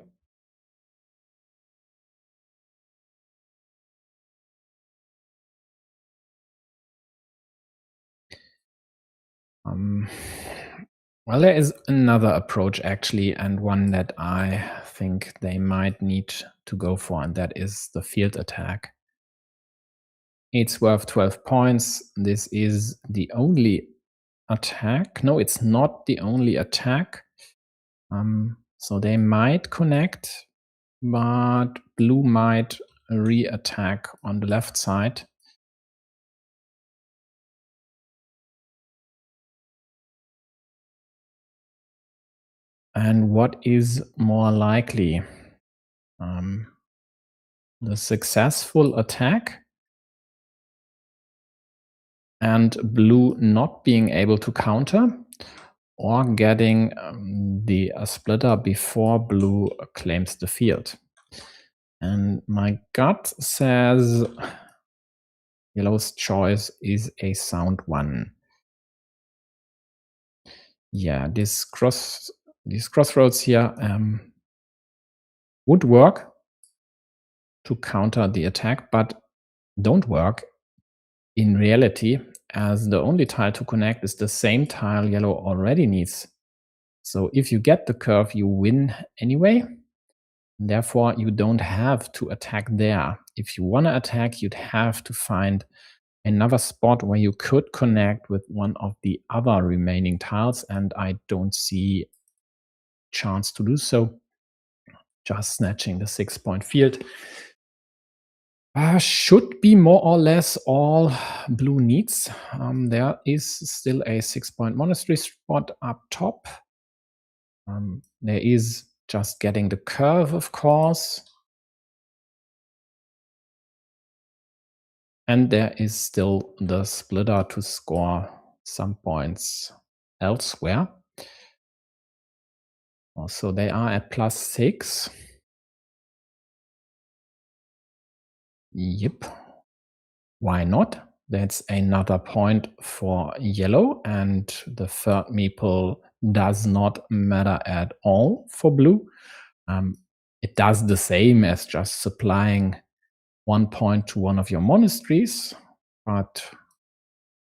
Well, there is another approach actually, and one that I think they might need to go for, and that is the field attack. It's worth 12 points. This is the only attack. No, it's not the only attack. So they might connect, but blue might re-attack on the left side. And what is more likely? The successful attack and blue not being able to counter, or getting the splitter before blue claims the field. And my gut says yellow's choice is a sound one. Yeah, these crossroads here would work to counter the attack, but don't work in reality, as the only tile to connect is the same tile yellow already needs. So if you get the curve, you win anyway. Therefore, you don't have to attack there. If you want to attack, you'd have to find another spot where you could connect with one of the other remaining tiles, and I don't see chance to do so. Just snatching the 6-point field should be more or less all blue needs. There is still a 6-point monastery spot up top. There is just getting the curve, of course. And there is still the splitter to score some points elsewhere. So they are at +6. Yep. Why not? That's another point for yellow, and the third meeple does not matter at all for blue. It does the same as just supplying 1 point to one of your monasteries, but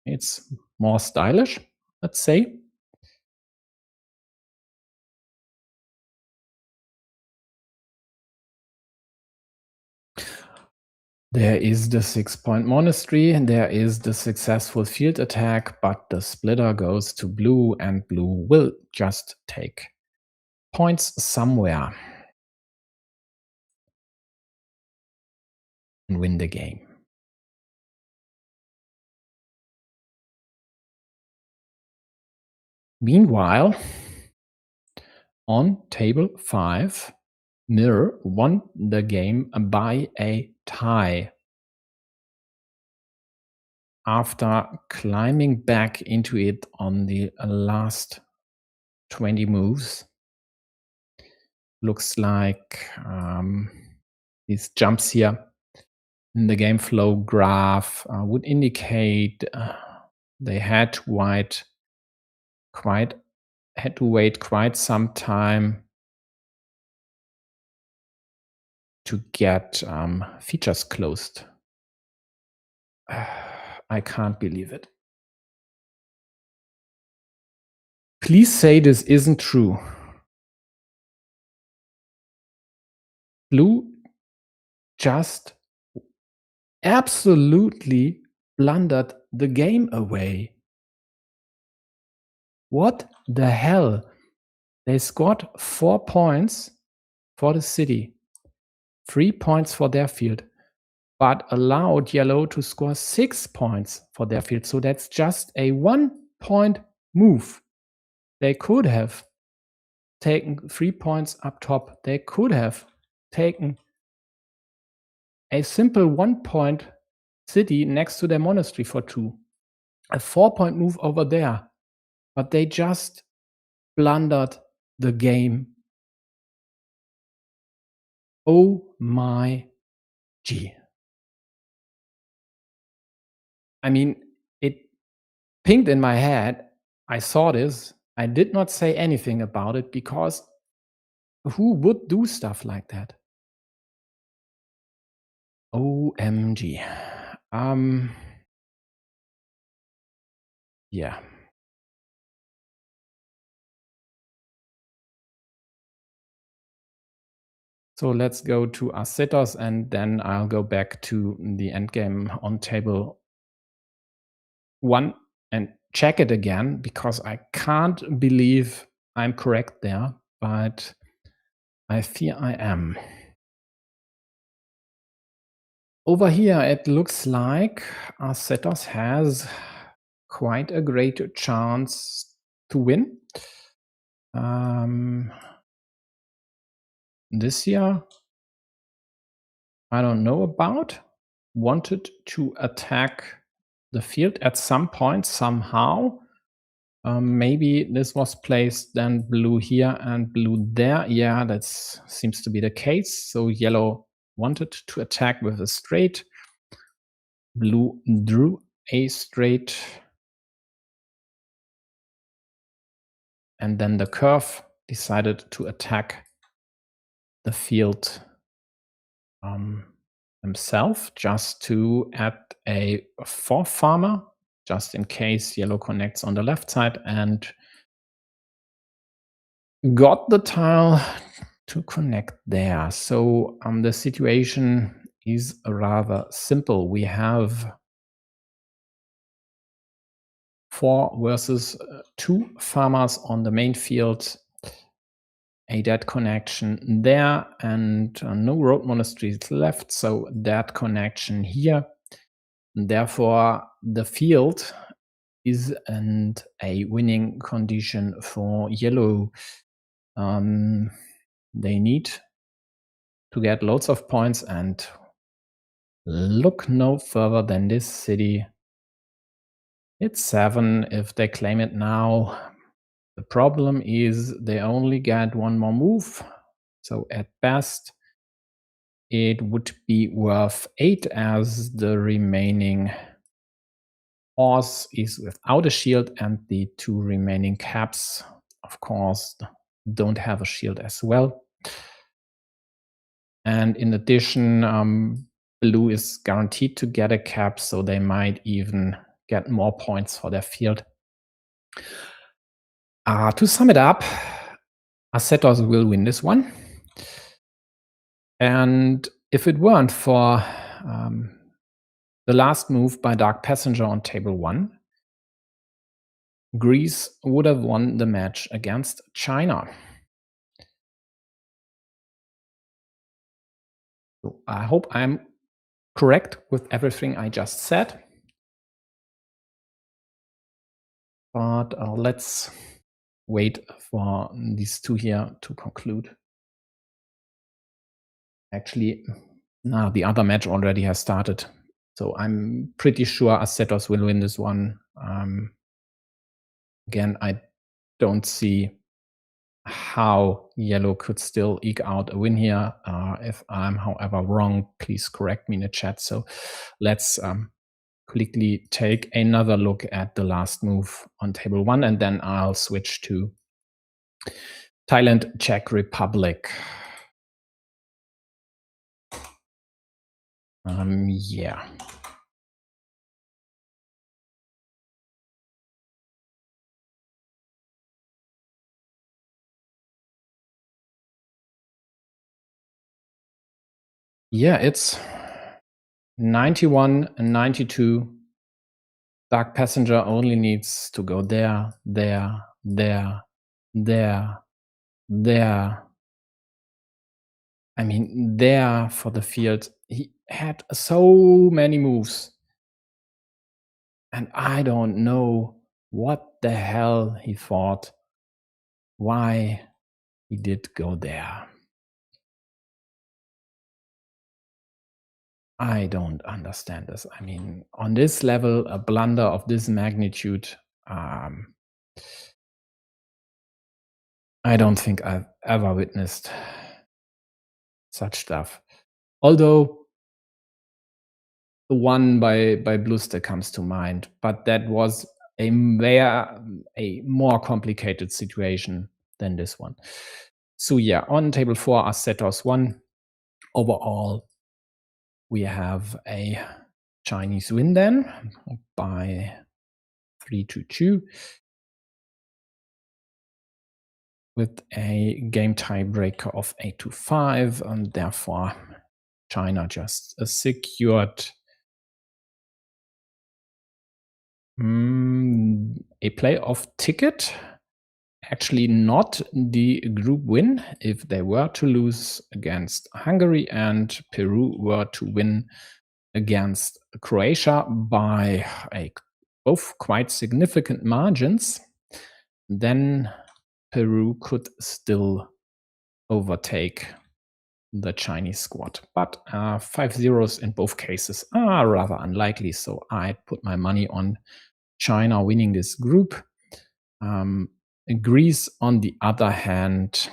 it's more stylish, let's say. There is the 6-point monastery, and there is the successful field attack, but the splitter goes to blue, and blue will just take points somewhere and win the game. Meanwhile, on table 5, Mirror won the game by a tie. After climbing back into it on the last 20 moves, looks like these jumps here in the game flow graph would indicate they had to wait quite some time to get features closed. I can't believe it. Please say this isn't true. Blue just absolutely blundered the game away. What the hell? They scored 4 points for the city, 3 points for their field, but allowed yellow to score 6 points for their field. So that's just a 1-point move. They could have taken 3 points up top. They could have taken a simple 1-point city next to their monastery for 2. A 4-point move over there. But they just blundered the game. Oh my G. I mean, it pinged in my head. I saw this. I did not say anything about it because who would do stuff like that? OMG. Yeah. So let's go to Acetos, and then I'll go back to the endgame on table 1 and check it again, because I can't believe I'm correct there, but I fear I am. Over here, it looks like Acetos has quite a great chance to win. This year, I don't know about. Wanted to attack the field at some point somehow. Maybe this was placed then blue here and blue there. Yeah, that seems to be the case. So yellow wanted to attack with a straight. Blue drew a straight. And then the curve decided to attack the field himself just to add a fourth farmer, just in case yellow connects on the left side, and got the tile to connect there. So the situation is rather simple. We have 4 versus 2 farmers on the main field, a dead connection there, and no road monasteries left, so dead connection here. Therefore, the field is and a winning condition for yellow. They need to get loads of points and look no further than this city. It's 7 if they claim it now. The problem is they only get 1 more move. So at best, it would be worth 8 as the remaining horse is without a shield, and the 2 remaining caps, of course, don't have a shield as well. And in addition, blue is guaranteed to get a cap, so they might even get more points for their field. To sum it up, Assetos will win this one. And if it weren't for the last move by Dark Passenger on table 1, Greece would have won the match against China. So I hope I'm correct with everything I just said. But let's wait for these 2 here to conclude. Actually, now the other match already has started. So I'm pretty sure Assetos will win this one. Again, I don't see how yellow could still eke out a win here. If I'm, however, wrong, please correct me in the chat. So let's quickly take another look at the last move on table 1, and then I'll switch to Thailand, Czech Republic. Yeah. Yeah, it's 91 and 92. Dark Passenger only needs to go there, there, there, there, there. I mean, there for the field. He had so many moves. And I don't know what the hell he thought, why he did go there. I don't understand this. I mean, on this level, a blunder of this magnitude, I don't think I've ever witnessed such stuff. Although the one by Bluster comes to mind, but that was a more complicated situation than this one. So yeah, on table 4, Assetos 1. Overall, we have a Chinese win then by 3-2 with a game tiebreaker of 8-5, and therefore China just secured a playoff ticket. Actually not the group win. If they were to lose against Hungary and Peru were to win against Croatia by both quite significant margins, then Peru could still overtake the Chinese squad. But 5-0s in both cases are rather unlikely, so I put my money on China winning this group. Greece, on the other hand,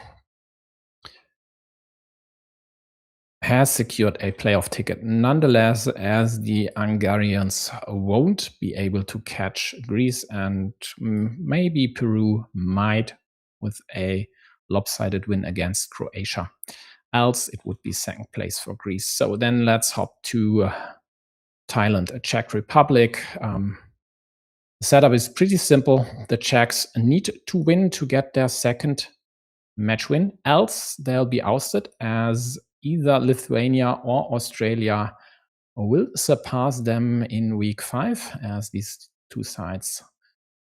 has secured a playoff ticket nonetheless, as the Hungarians won't be able to catch Greece, and maybe Peru might with a lopsided win against Croatia. else it would be second place for Greece. So then let's hop to Thailand, Czech Republic. The setup is pretty simple. The Czechs need to win to get their second match win, else they'll be ousted, as either Lithuania or Australia will surpass them in week 5, as these two sides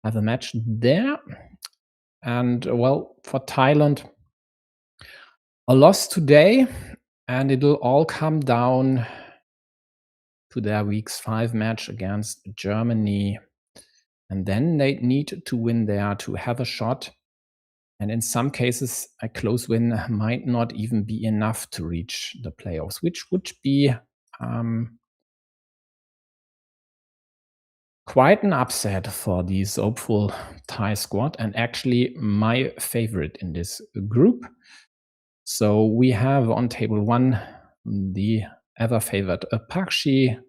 have a match there. And well, for Thailand, a loss today, and it'll all come down to their week's 5 match against Germany. And then they need to win there to have a shot. And in some cases, a close win might not even be enough to reach the playoffs, which would be quite an upset for this hopeful Thai squad, and actually my favorite in this group. So we have on table 1 the ever-favored Apache,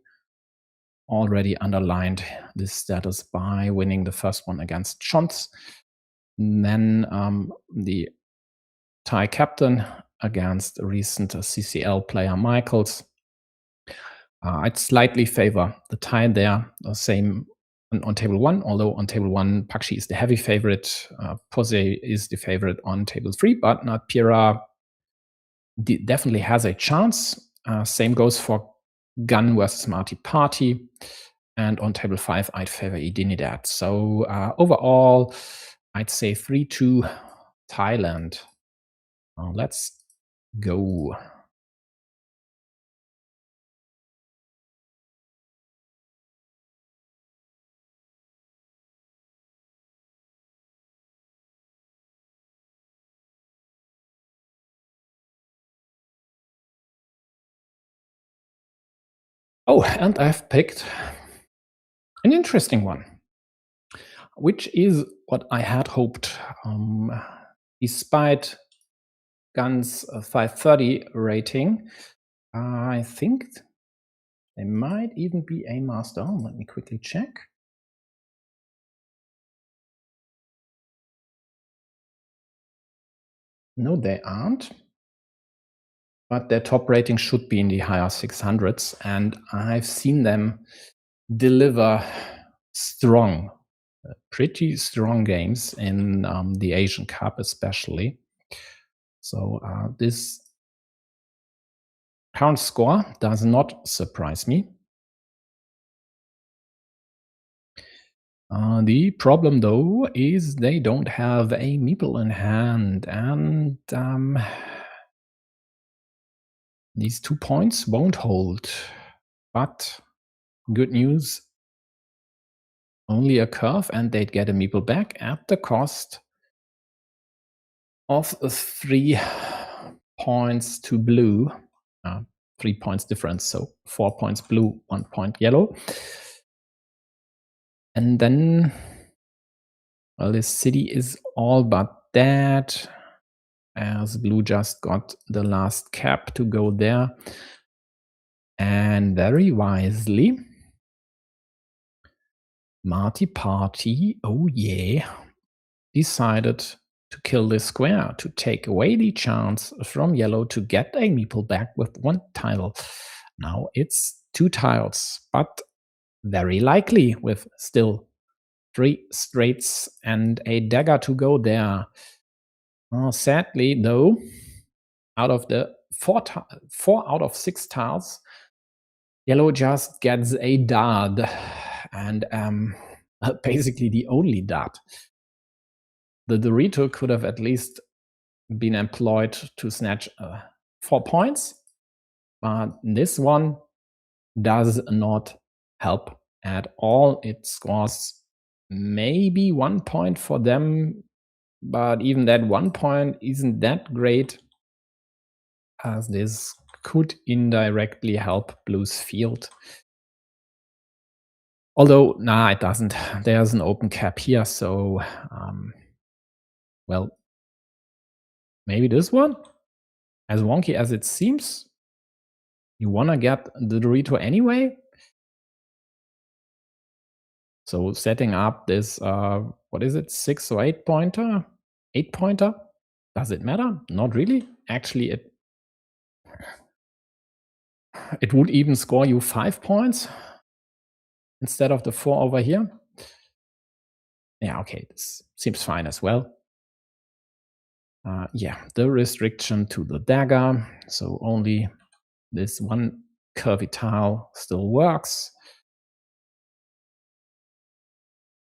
already underlined this status by winning the first one against Chonts. Then the Thai captain against recent CCL player Michaels. I'd slightly favor the Thai there, the same on table 1, although on table 1, Pakshi is the heavy favorite. Pose is the favorite on table 3, but Natpira definitely has a chance. Same goes for Gun versus Marty Party. And on table 5, I'd favor Idinidad. So overall, I'd say 3-2 Thailand. Let's go. Oh, and I've picked an interesting one, which is what I had hoped. Despite Gun's 530 rating, I think they might even be a master. Let me quickly check. No, they aren't. But their top rating should be in the higher 600s. And I've seen them deliver strong, pretty strong games in the Asian Cup especially. So this current score does not surprise me. The problem, though, is they don't have a meeple in hand, and these 2 points won't hold. But good news, only a curve, and they'd get a meeple back at the cost of 3 points to blue. 3 points difference, so 4 points blue, 1 point yellow. And then, well, this city is all but dead, as blue just got the last cap to go there. And very wisely, Marty Party, oh yeah, decided to kill this square, to take away the chance from yellow to get a meeple back with 1 tile. Now it's 2 tiles, but very likely with still 3 straights and a dagger to go there. Sadly, though, out of the 4 out of 6 tiles, yellow just gets a dart, and basically the only dart. The Dorito could have at least been employed to snatch 4 points, but this one does not help at all. It scores maybe 1 point for them, but even that 1 point isn't that great, as this could indirectly help blue's field. Although, it doesn't. There's an open cap here, so well, maybe this one, as wonky as it seems, you wanna get the Dorito anyway. So setting up this, what is it, 6 or 8 pointer? 8 pointer? Does it matter? Not really. Actually, it It would even score you 5 points instead of the 4 over here. Yeah, okay, this seems fine as well. Yeah, the restriction to the dagger, so only this one curvy tile still works.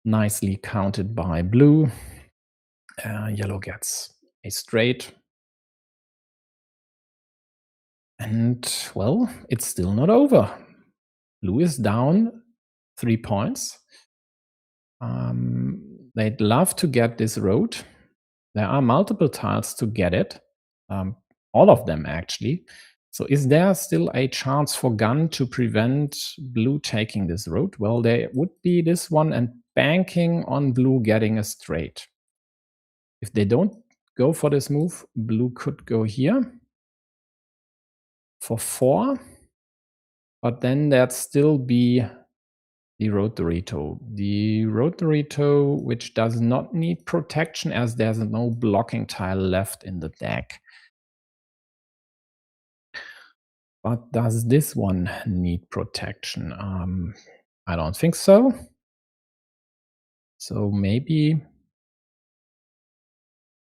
Nicely counted by blue. Yellow gets a straight. And, well, it's still not over. Blue is down 3 points. They'd love to get this road. There are multiple tiles to get it, all of them actually. So is there still a chance for Gun to prevent blue taking this road? Well, there would be this one and banking on blue getting a straight. If they don't go for this move, blue could go here for 4, but then there'd still be the Road Dorito. The Road Dorito, which does not need protection as there's no blocking tile left in the deck. But does this one need protection? I don't think so. So maybe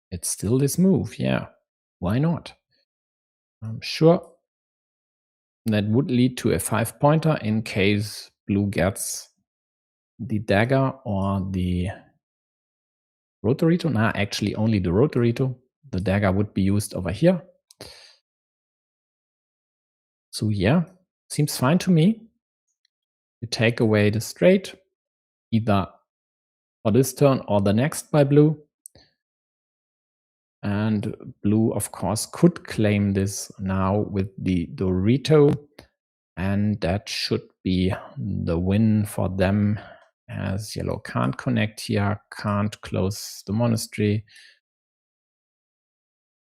it's still this move. Yeah, why not? I'm sure that would lead to a 5-pointer in case blue gets the dagger or the Road Dorito. Nah, actually only the Road Dorito. The dagger would be used over here. So yeah, seems fine to me. You take away the straight, either for this turn or the next by blue. And blue, of course, could claim this now with the Dorito. And that should be the win for them, as yellow can't connect here, can't close the monastery,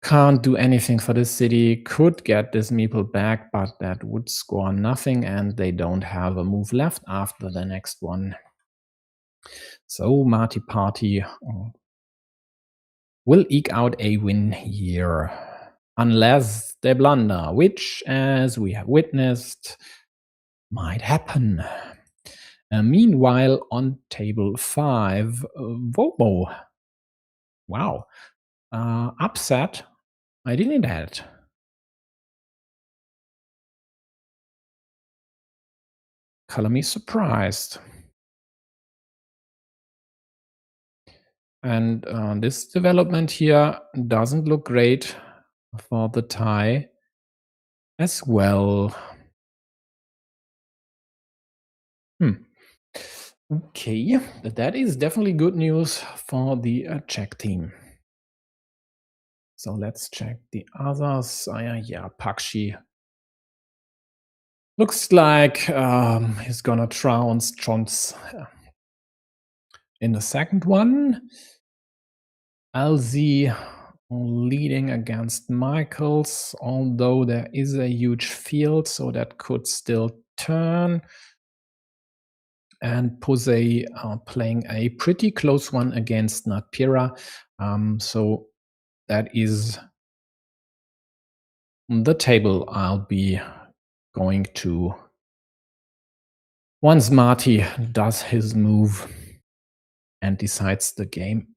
can't do anything for this city, could get this meeple back, but that would score nothing, and they don't have a move left after the next one. So Marty Party will eke out a win here, unless they blunder, which, as we have witnessed, might happen. Meanwhile, on table 5, Vobo. Wow. Upset. I didn't that. Color me surprised. And this development here doesn't look great for the tie as well. Okay, that is definitely good news for the Czech team. So let's check the others. Yeah, Pakshi looks like he's gonna trounce Chons in the second one. LZ leading against Michaels, although there is a huge field, so that could still turn. And Posey playing a pretty close one against Natpira. So that is the table I'll be going to once Marty does his move and decides the game.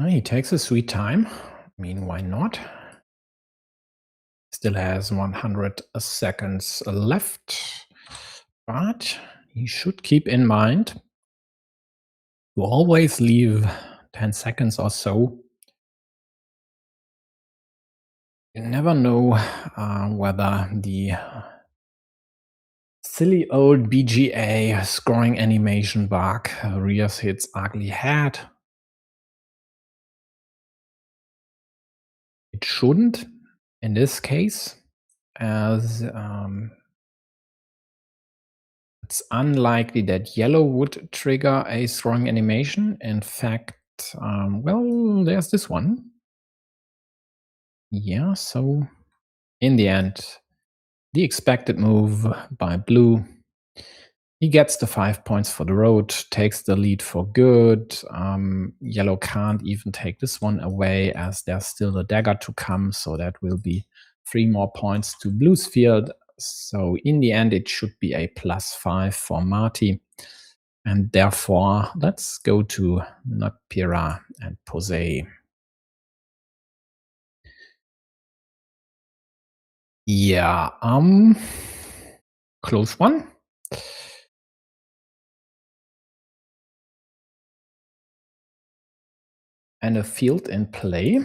He takes his sweet time. I mean, why not? Still has 100 seconds left, but he should keep in mind to always leave 10 seconds or so. You never know whether the silly old BGA scoring animation bug rears its ugly head. It shouldn't in this case, as it's unlikely that yellow would trigger a scoring animation. In fact, well, there's this one. Yeah, so in the end, the expected move by blue. He gets the 5 points for the road, takes the lead for good. Yellow can't even take this one away as there's still a dagger to come, so that will be 3 more points to blue's field. So in the end, it should be a +5 for Marty. And therefore, let's go to Notpira and Posey. Yeah, close one. And a field in play.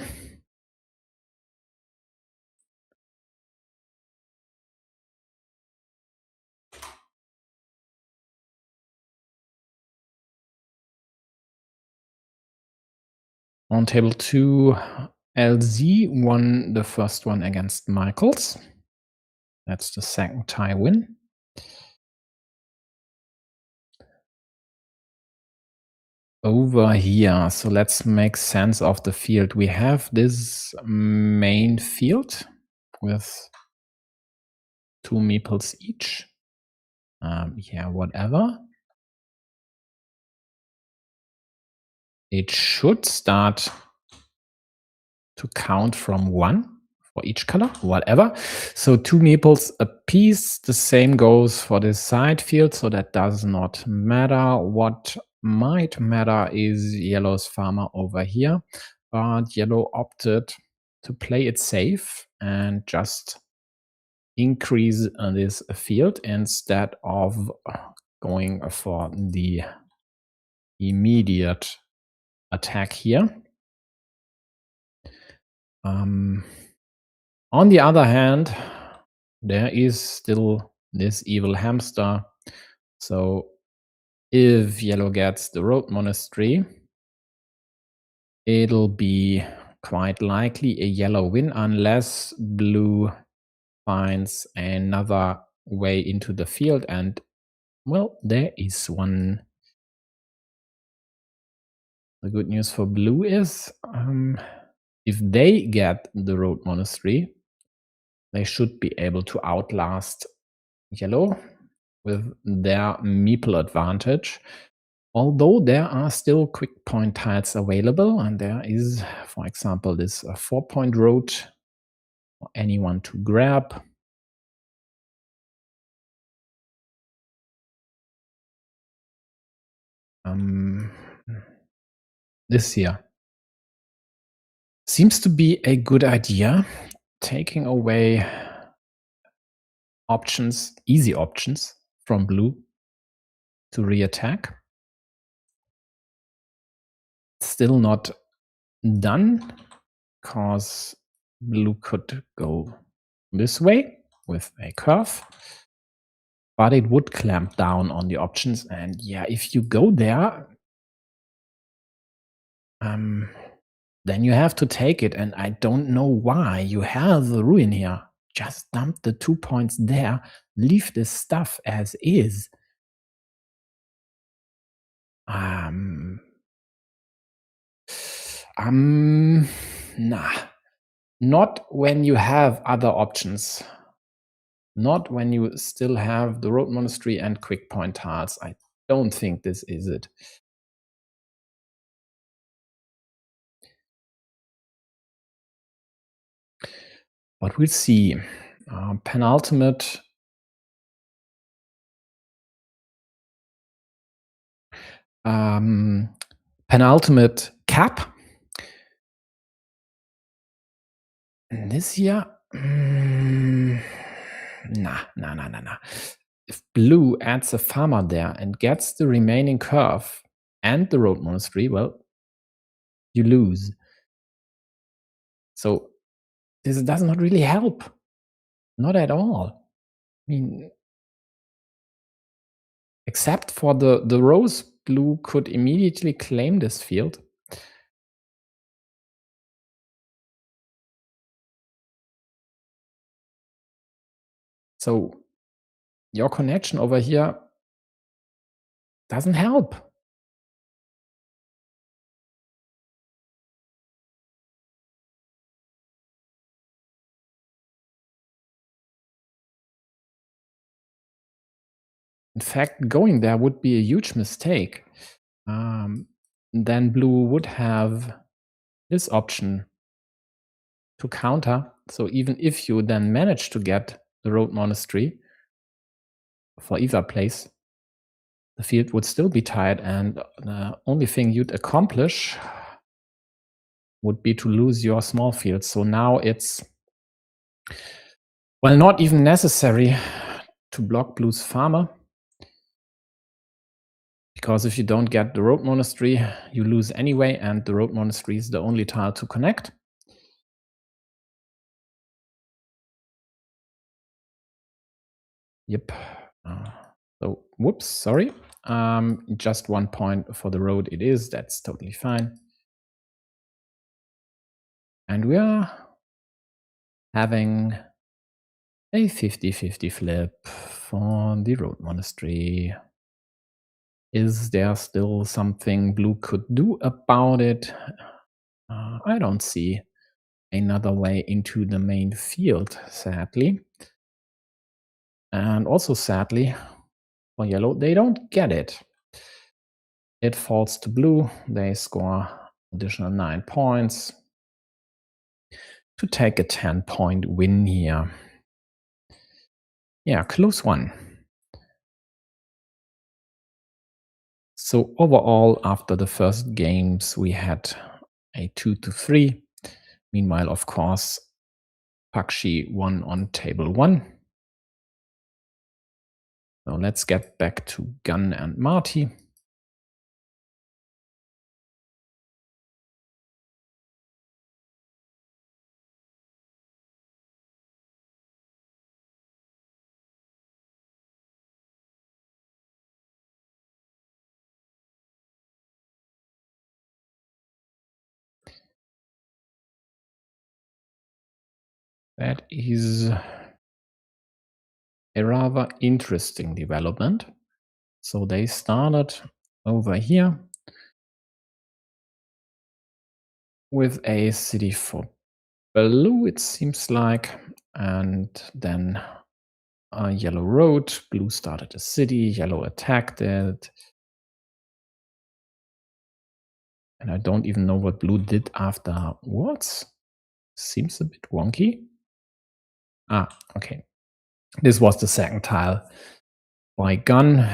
On table 2, LZ won the first one against Michaels. That's the second tie win. Over here, so let's make sense of the field. We have this main field with 2 meeples each. Yeah, whatever. It should start to count from 1 for each color, whatever. So 2 meeples a piece. The same goes for this side field, so that does not matter. What might matter is yellow's farmer over here, but yellow opted to play it safe and just increase this field instead of going for the immediate attack here. On the other hand, there is still this evil hamster. So if yellow gets the road monastery, it'll be quite likely a yellow win unless blue finds another way into the field. And well, there is one. The good news for blue is if they get the road monastery, they should be able to outlast yellow with their meeple advantage. Although there are still quick point tiles available, and there is, for example, this 4-point road for anyone to grab. This here seems to be a good idea, taking away options, easy options from blue to re-attack. Still not done, because blue could go this way with a curve, but it would clamp down on the options. And yeah, if you go there, then you have to take it. And I don't know why you have the ruin here. Just dump the 2 points there, leave this stuff as is. Nah, not when you have other options. Not when you still have the road monastery and quick point tiles. I don't think this is it. But we'll see. Penultimate. Penultimate cap. And this here. Nah. If blue adds a farmer there and gets the remaining curve and the road monastery, well, you lose. So this does not really help. Not at all. I mean, except for the rose, blue could immediately claim this field. So your connection over here doesn't help. In fact, going there would be a huge mistake. Then blue would have this option to counter. So even if you then manage to get the road monastery for either place, the field would still be tied, and the only thing you'd accomplish would be to lose your small field. So now it's, well, not even necessary to block blue's farmer, because if you don't get the road monastery, you lose anyway, and the road monastery is the only tile to connect. Yep. So, whoops, sorry. Just 1 point for the road it is. That's totally fine. And we are having a 50-50 flip for the road monastery. Is there still something blue could do about it? I don't see another way into the main field, sadly. And also sadly, for yellow, they don't get it. It falls to blue. They score additional 9 points to take a 10-point win here. Yeah, close one. So overall, after the first games, we had a 2-3. Meanwhile, of course, Pakshi won on table 1. So let's get back to Gunn and Marty. That is a rather interesting development. So they started over here with a city for blue, it seems like, and then a yellow road. Blue started a city, yellow attacked it. And I don't even know what blue did afterwards. Seems a bit wonky. Okay. This was the second tile by gun,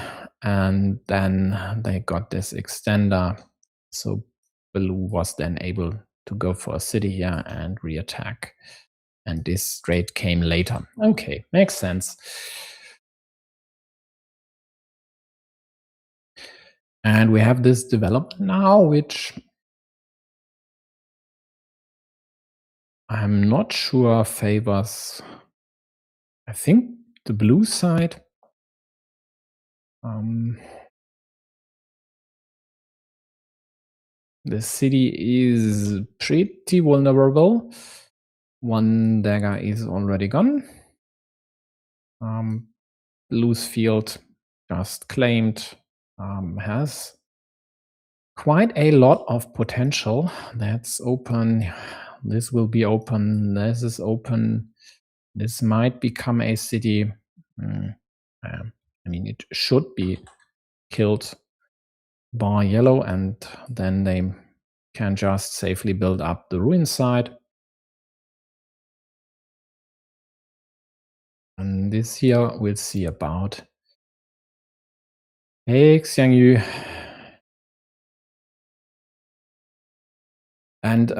and then they got this extender. So blue was then able to go for a city here and re-attack. And this straight came later. Okay, makes sense. And we have this development now, which I'm not sure favors, I think, the blue side. The city is pretty vulnerable. One dagger is already gone. Blue's field just claimed has quite a lot of potential. That's open. This will be open. This is open. This might become a city. I mean, it should be killed by yellow, and then they can just safely build up the ruin side. And this here we'll see about. Hey, Xiangyu. And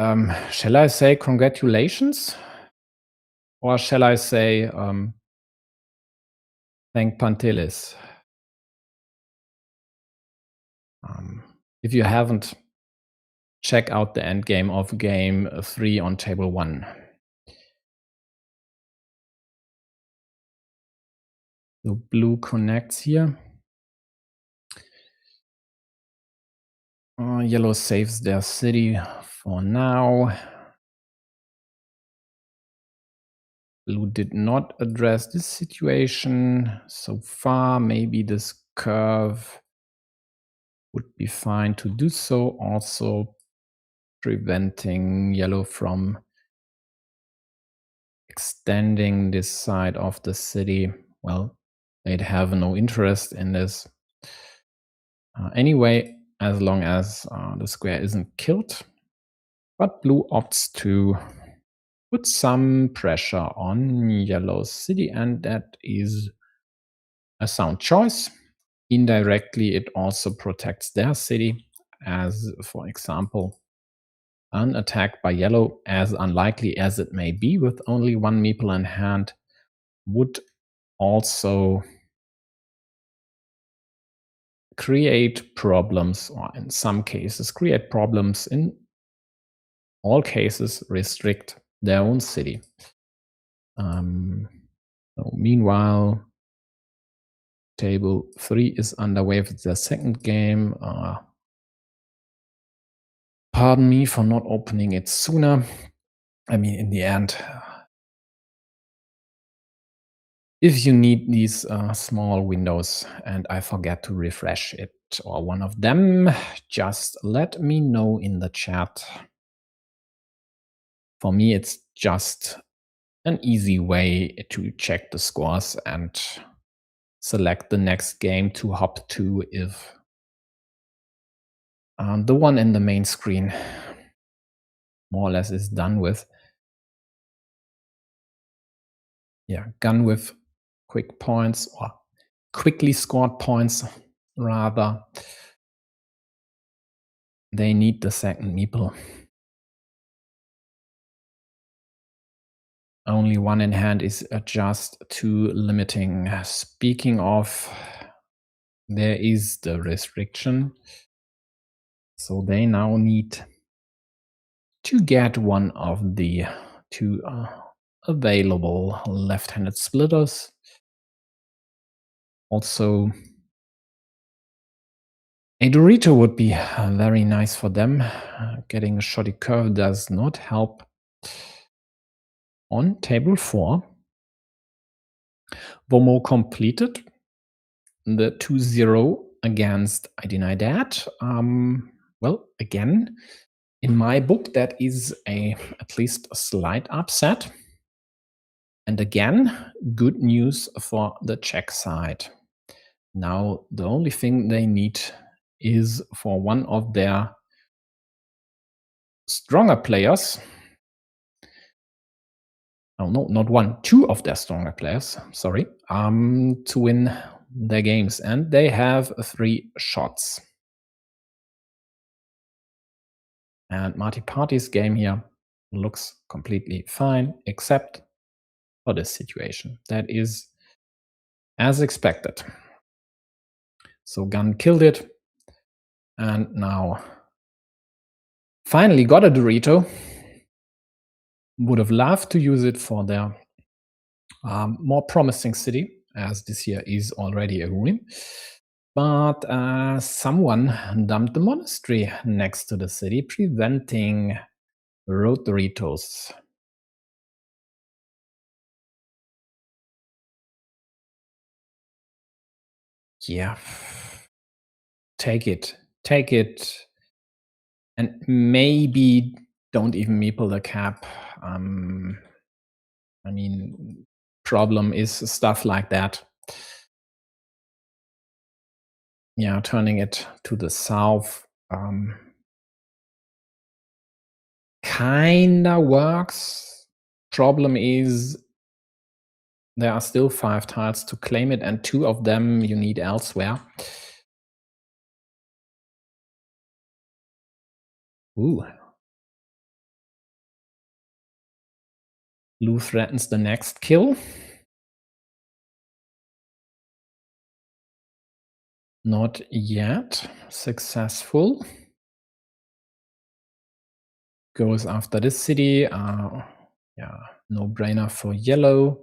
shall I say congratulations? Or shall I say thank Pantelis? If you haven't, check out the end game of game 3 on table 1. So blue connects here. Yellow saves their city for now. Blue did not address this situation so far. Maybe this curve would be fine to do so, also preventing yellow from extending this side of the city. Well, they'd have no interest in this. Anyway, as long as the square isn't killed. But blue opts to put some pressure on yellow's city, and that is a sound choice. Indirectly, it also protects their city, as, for example, an attack by yellow, as unlikely as it may be with only one meeple in hand, would also create problems, or in some cases create problems, in all cases restrict their own city. So meanwhile, table 3 is underway with the second game. Pardon me for not opening it sooner. I mean, in the end, if you need these small windows and I forget to refresh it or one of them, just let me know in the chat. For me, it's just an easy way to check the scores and select the next game to hop to if the one in the main screen more or less is done with. Yeah, gun with quick points, or quickly scored points rather. They need the second meeple. Only one in hand is just too limiting. Speaking of, there is the restriction. So they now need to get one of the two available left-handed splitters. Also, a Dorito would be very nice for them. Getting a shoddy curve does not help. On table 4, Vomo completed the 2-0 against I Deny That. Well, again, in my book, that is at least a slight upset. And again, good news for the Czech side. Now, the only thing they need is for one of their stronger players. Oh, no, not one, two of their stronger players, sorry, to win their games. And they have 3 shots. And Marty Party's game here looks completely fine, except for this situation. That is as expected. So Gun killed it, and now finally got a Dorito. Would have loved to use it for their more promising city, as this here is already a ruin. But someone dumped the monastery next to the city, preventing road Doritos. Yeah, take it, and maybe don't even meeple the cap. I mean, problem is stuff like that. Yeah, turning it to the south kinda works. Problem is there are still 5 tiles to claim it, and 2 of them you need elsewhere. Ooh. Blue threatens the next kill. Not yet successful. Goes after this city. Yeah, no-brainer for yellow.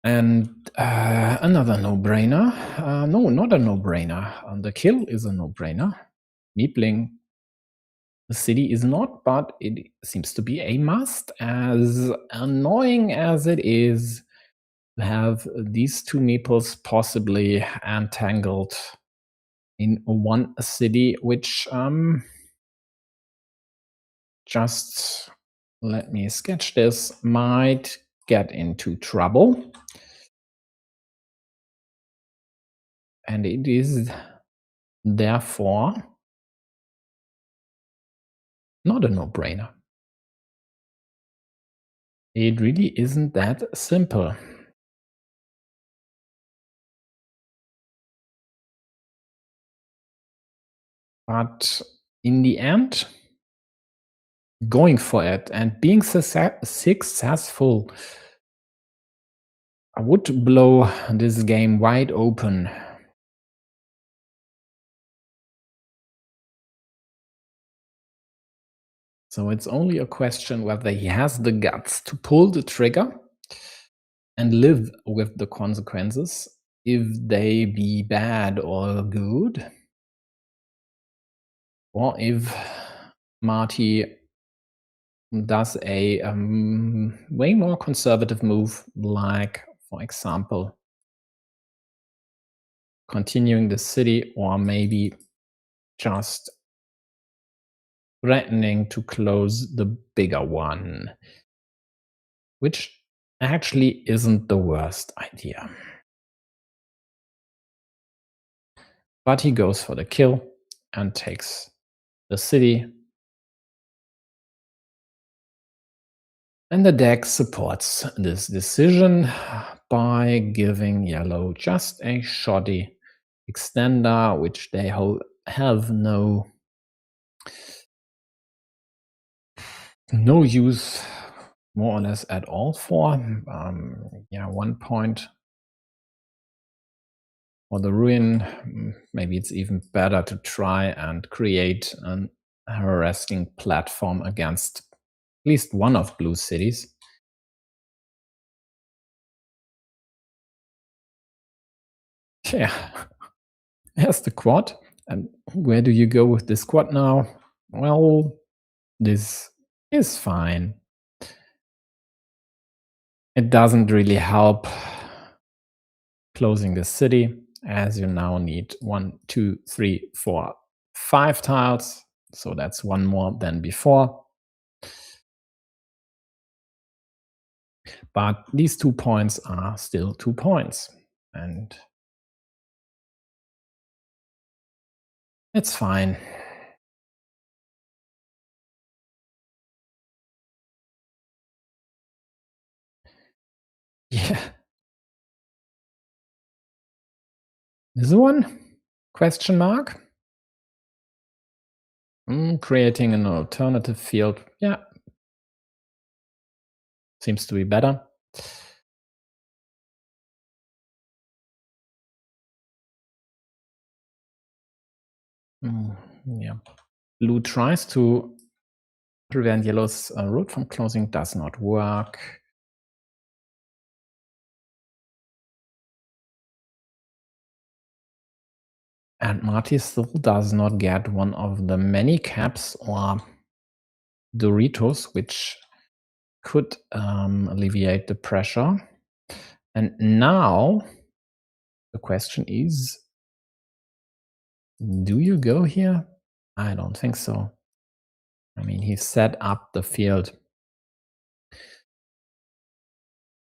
And another no-brainer. No, not a no-brainer. The kill is a no-brainer. Meepling the city is not, but it seems to be a must, as annoying as it is to have these 2 meeples possibly entangled in one city, which just let me sketch this, might get into trouble. And it is therefore not a no-brainer. It really isn't that simple. But in the end, going for it and being successful would blow this game wide open. So it's only a question whether he has the guts to pull the trigger and live with the consequences, if they be bad or good, or if Marty does a way more conservative move, like, for example, continuing the city, or maybe just threatening to close the bigger one, which actually isn't the worst idea. But he goes for the kill and takes the city. And the deck supports this decision by giving yellow just a shoddy extender, which they have no use more or less at all for. Yeah, 1 point for the ruin. Maybe it's even better to try and create a harassing platform against at least one of blue cities. Yeah, here's the quad. And where do you go with this quad now? Well, this is fine. It doesn't really help closing the city, as you now need 1, 2, 3, 4, 5 tiles. So that's one more than before. But these 2 points are still 2 points. And it's fine. Yeah. This one? Question mark? Creating an alternative field. Yeah. Seems to be better. Yeah. Blue tries to prevent yellow's road from closing, does not work. And Marty still does not get one of the many caps or Doritos, which could alleviate the pressure. And now the question is, do you go here? I don't think so. I mean, he set up the field.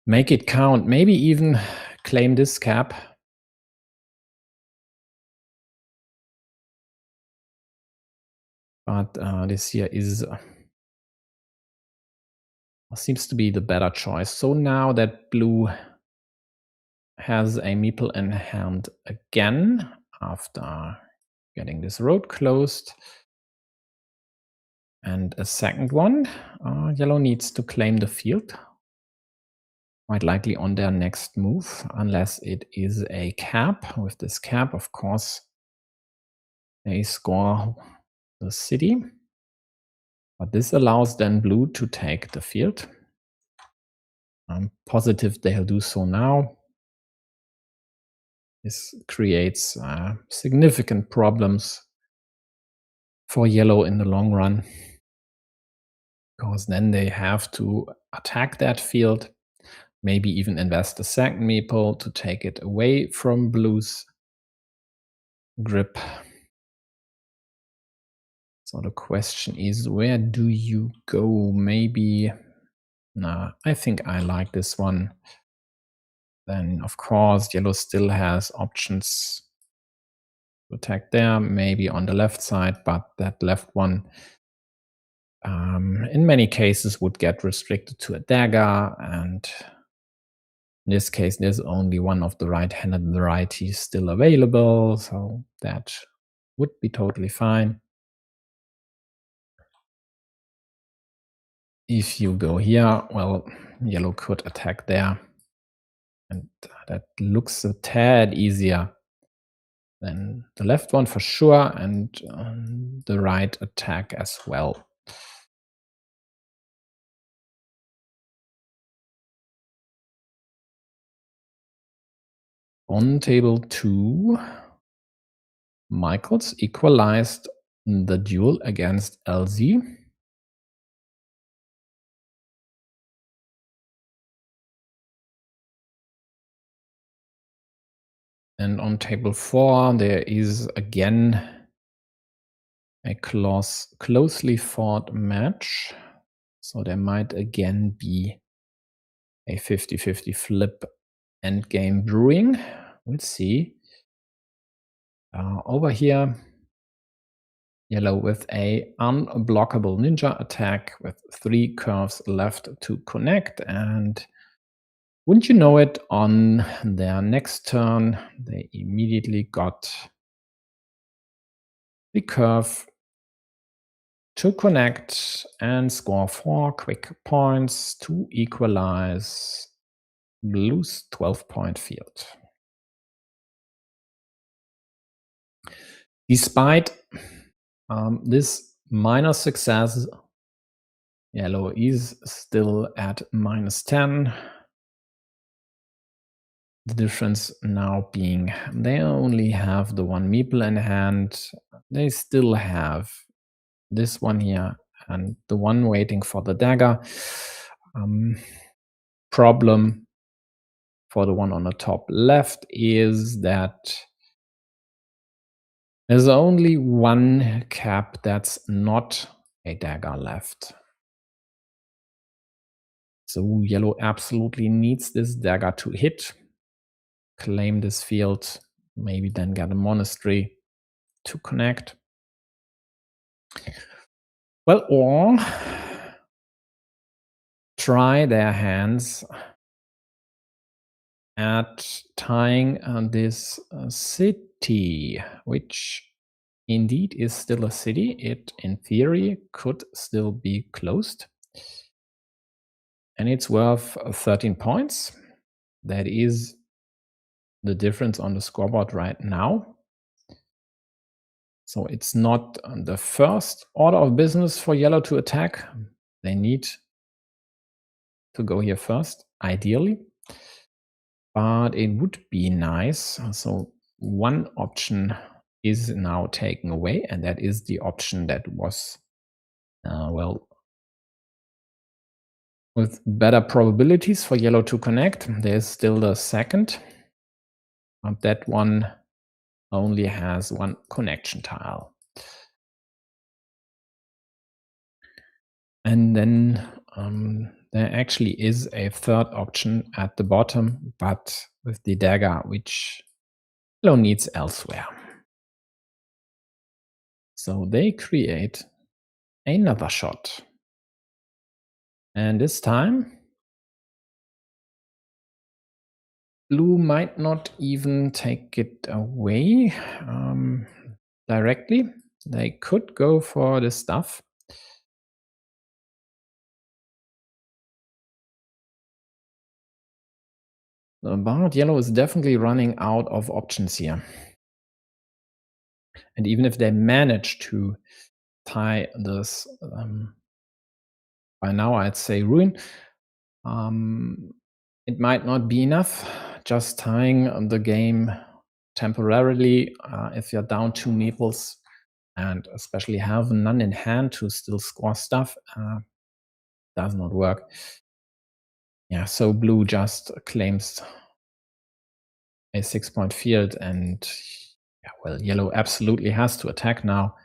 Make it count. Maybe even claim this cap. But this here is seems to be the better choice. So now that blue has a meeple in hand again after getting this road closed, and a second one, yellow needs to claim the field, quite likely on their next move, unless it is a cap. With this cap, of course, they score the city, but this allows then blue to take the field. I'm positive they'll do so now. This creates significant problems for yellow in the long run, because then they have to attack that field, maybe even invest a second meeple to take it away from blue's grip. So the question is, where do you go? Maybe Nah, I think I like this one. Then, of course, yellow still has options to attack there, maybe on the left side, but that left one, in many cases, would get restricted to a dagger, and in this case, there's only one of the right-handed varieties still available, so that would be totally fine. If you go here, well, yellow could attack there, and that looks a tad easier than the left one for sure, and the right attack as well. On table 2, Michaels equalized the duel against LZ. And on table 4, there is again a closely fought match. So there might again be a 50-50 flip endgame brewing. We'll see. Over here, yellow with a unblockable ninja attack with 3 curves left to connect, and wouldn't you know it, on their next turn, they immediately got the curve to connect and score 4 quick points to equalize blue's 12-point field. Despite this minor success, yellow is still at -10. The difference now being they only have the 1 meeple in hand. They still have this one here and the one waiting for the dagger. Problem for the one on the top left is that there's only one cap that's not a dagger left. So yellow absolutely needs this dagger to hit, claim this field, maybe then get a monastery to connect. Well, or try their hands at tying this city, which indeed is still a city. It, in theory, could still be closed. And it's worth 13 points. That is the difference on the scoreboard right now. So it's not the first order of business for yellow to attack. They need to go here first, ideally. But it would be nice. So one option is now taken away, and that is the option that was, well, with better probabilities for yellow to connect. There's still the second, but that one only has 1 connection tile. And then there actually is a third option at the bottom, but with the dagger, which yellow needs elsewhere. So they create another shot. And this time, blue might not even take it away directly. They could go for this stuff. But yellow is definitely running out of options here. And even if they manage to tie this, by now I'd say ruin, it might not be enough. Just tying the game temporarily, if you're down 2 meeples, and especially have none in hand to still score stuff, does not work. Yeah, so blue just claims a 6-point field, and yeah, well, yellow absolutely has to attack now.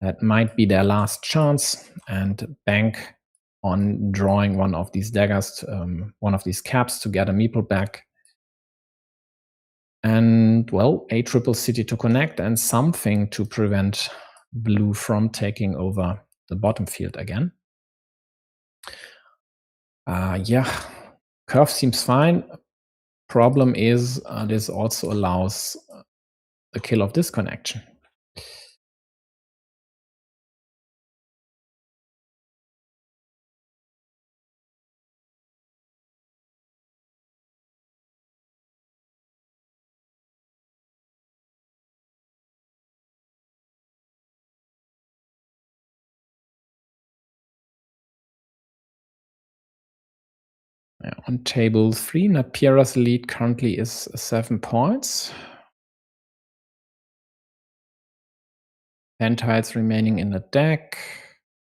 That might be their last chance, and bank on drawing one of these daggers, one of these caps to get a meeple back. And, well, a triple city to connect and something to prevent blue from taking over the bottom field again. Yeah, curve seems fine. Problem is, this also allows the kill of this connection. On table 3, Napira's lead currently is 7 points. 10 tiles remaining in the deck,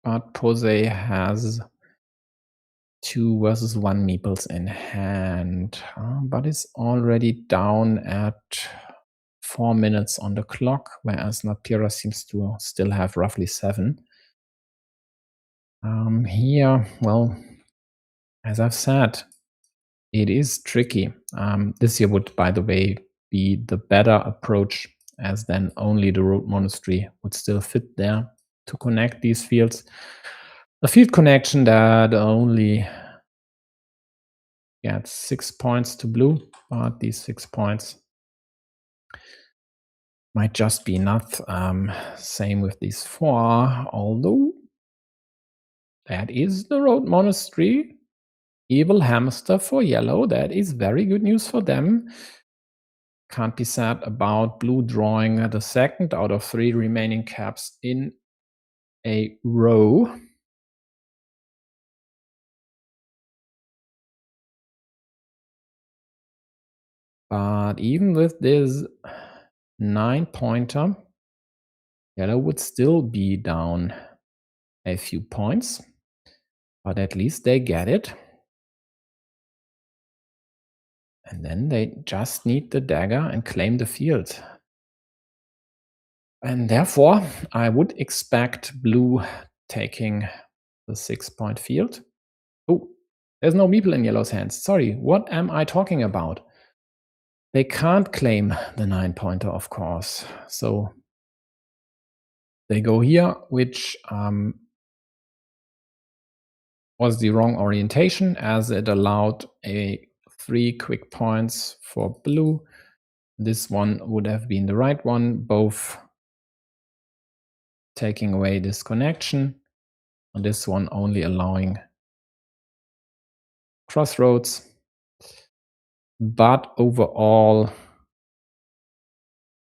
but Posey has 2 versus 1 meeples in hand, but it's already down at 4 minutes on the clock, whereas Napira seems to still have roughly 7. Here, well, as I've said, it is tricky. This here would, by the way, be the better approach, as then only the road monastery would still fit there to connect these fields. A field connection that only gets 6 points to blue, but these 6 points might just be enough. Same with these 4, although that is the road monastery. Evil hamster for yellow. That is very good news for them. Can't be said about blue drawing the second out of 3 remaining caps in a row. But even with this 9-pointer, yellow would still be down a few points, but at least they get it. And then they just need the dagger and claim the field. And therefore, I would expect blue taking the 6-point field. Oh, there's no meeple in yellow's hands. Sorry, what am I talking about? They can't claim the 9-pointer, of course. So they go here, which was the wrong orientation, as it allowed 3 quick points for blue. This one would have been the right one, both taking away this connection, and this one only allowing crossroads. But overall,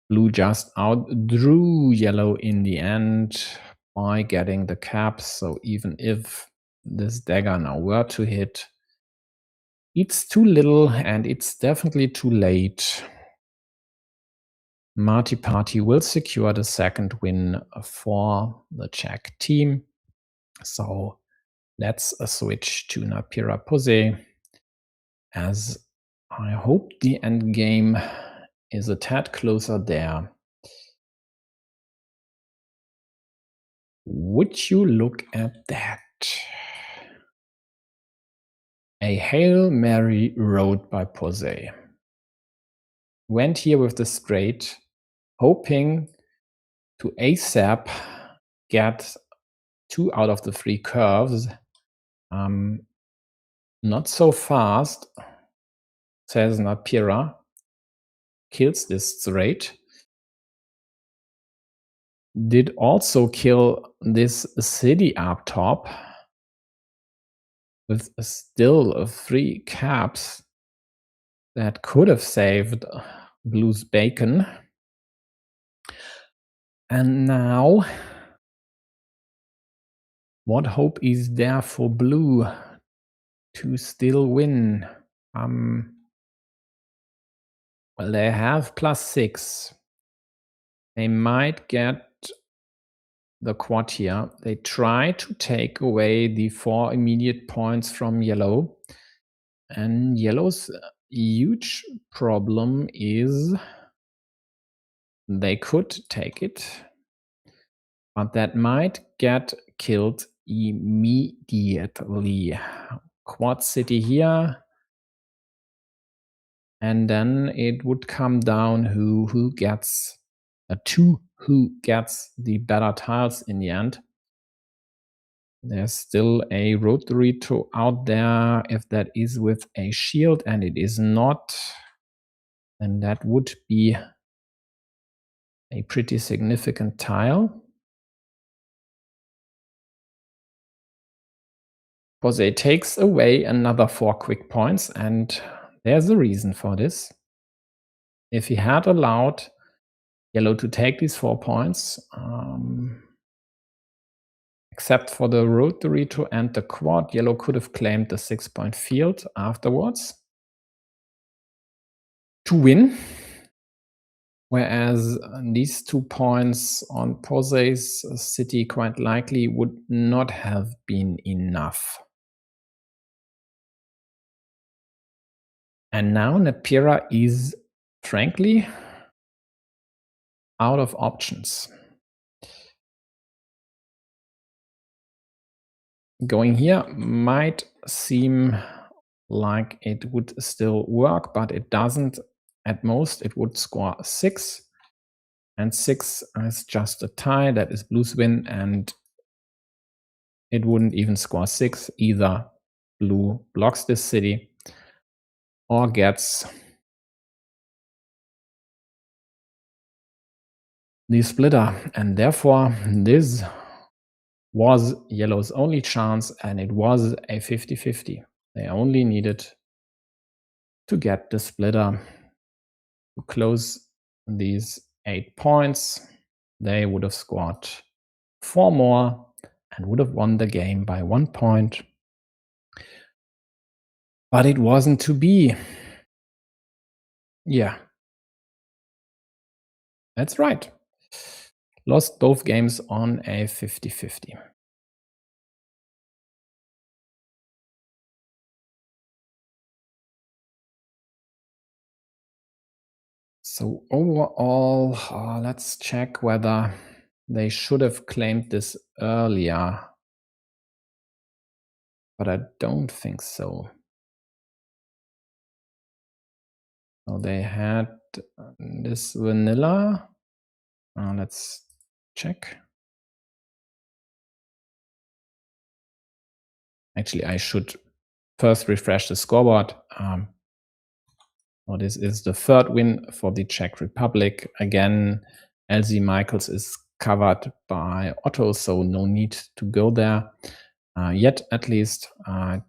blue just outdrew yellow in the end by getting the caps. So even if this dagger now were to hit, it's too little and it's definitely too late. Marty Party will secure the second win for the Czech team. So let's switch to Napira Posey, as I hope the end game is a tad closer there. Would you look at that? A Hail Mary road by Posey. Went here with the straight, hoping to ASAP get 2 out of the 3 curves. Not so fast, says Napira. Kills this straight. Did also kill this city up top with still 3 caps that could have saved blue's bacon. And now, what hope is there for blue to still win? Well, they have +6. They might get the quad here. They try to take away the 4 immediate points from yellow. And yellow's huge problem is they could take it, but that might get killed immediately. Quad city here. And then it would come down who gets who gets the better tiles in the end. There's still a rotary to out there. If that is with a shield and it is not, then that would be a pretty significant tile. Jose takes away another 4 quick points, and there's a reason for this. If he had allowed yellow to take these 4 points, except for the rotary to end the quad, yellow could have claimed the 6-point field afterwards to win. Whereas these 2 points on Pose's city quite likely would not have been enough. And now Nepera is, frankly, out of options. Going here might seem like it would still work, but it doesn't. At most, it would score 6. And 6 is just a tie. That is blue's win, and it wouldn't even score 6. Either blue blocks this city or gets the splitter. And therefore, this was yellow's only chance, and it was a 50-50. They only needed to get the splitter to close these 8 points. They would have scored 4 more and would have won the game by 1 point. But it wasn't to be. Yeah. That's right. Lost both games on a 50-50. So overall, let's check whether they should have claimed this earlier. But I don't think so. So they had this vanilla. Let's check. Actually, I should first refresh the scoreboard. This is the 3rd win for the Czech Republic. Again, LZ Michaels is covered by Otto, so no need to go there yet, at least. I'd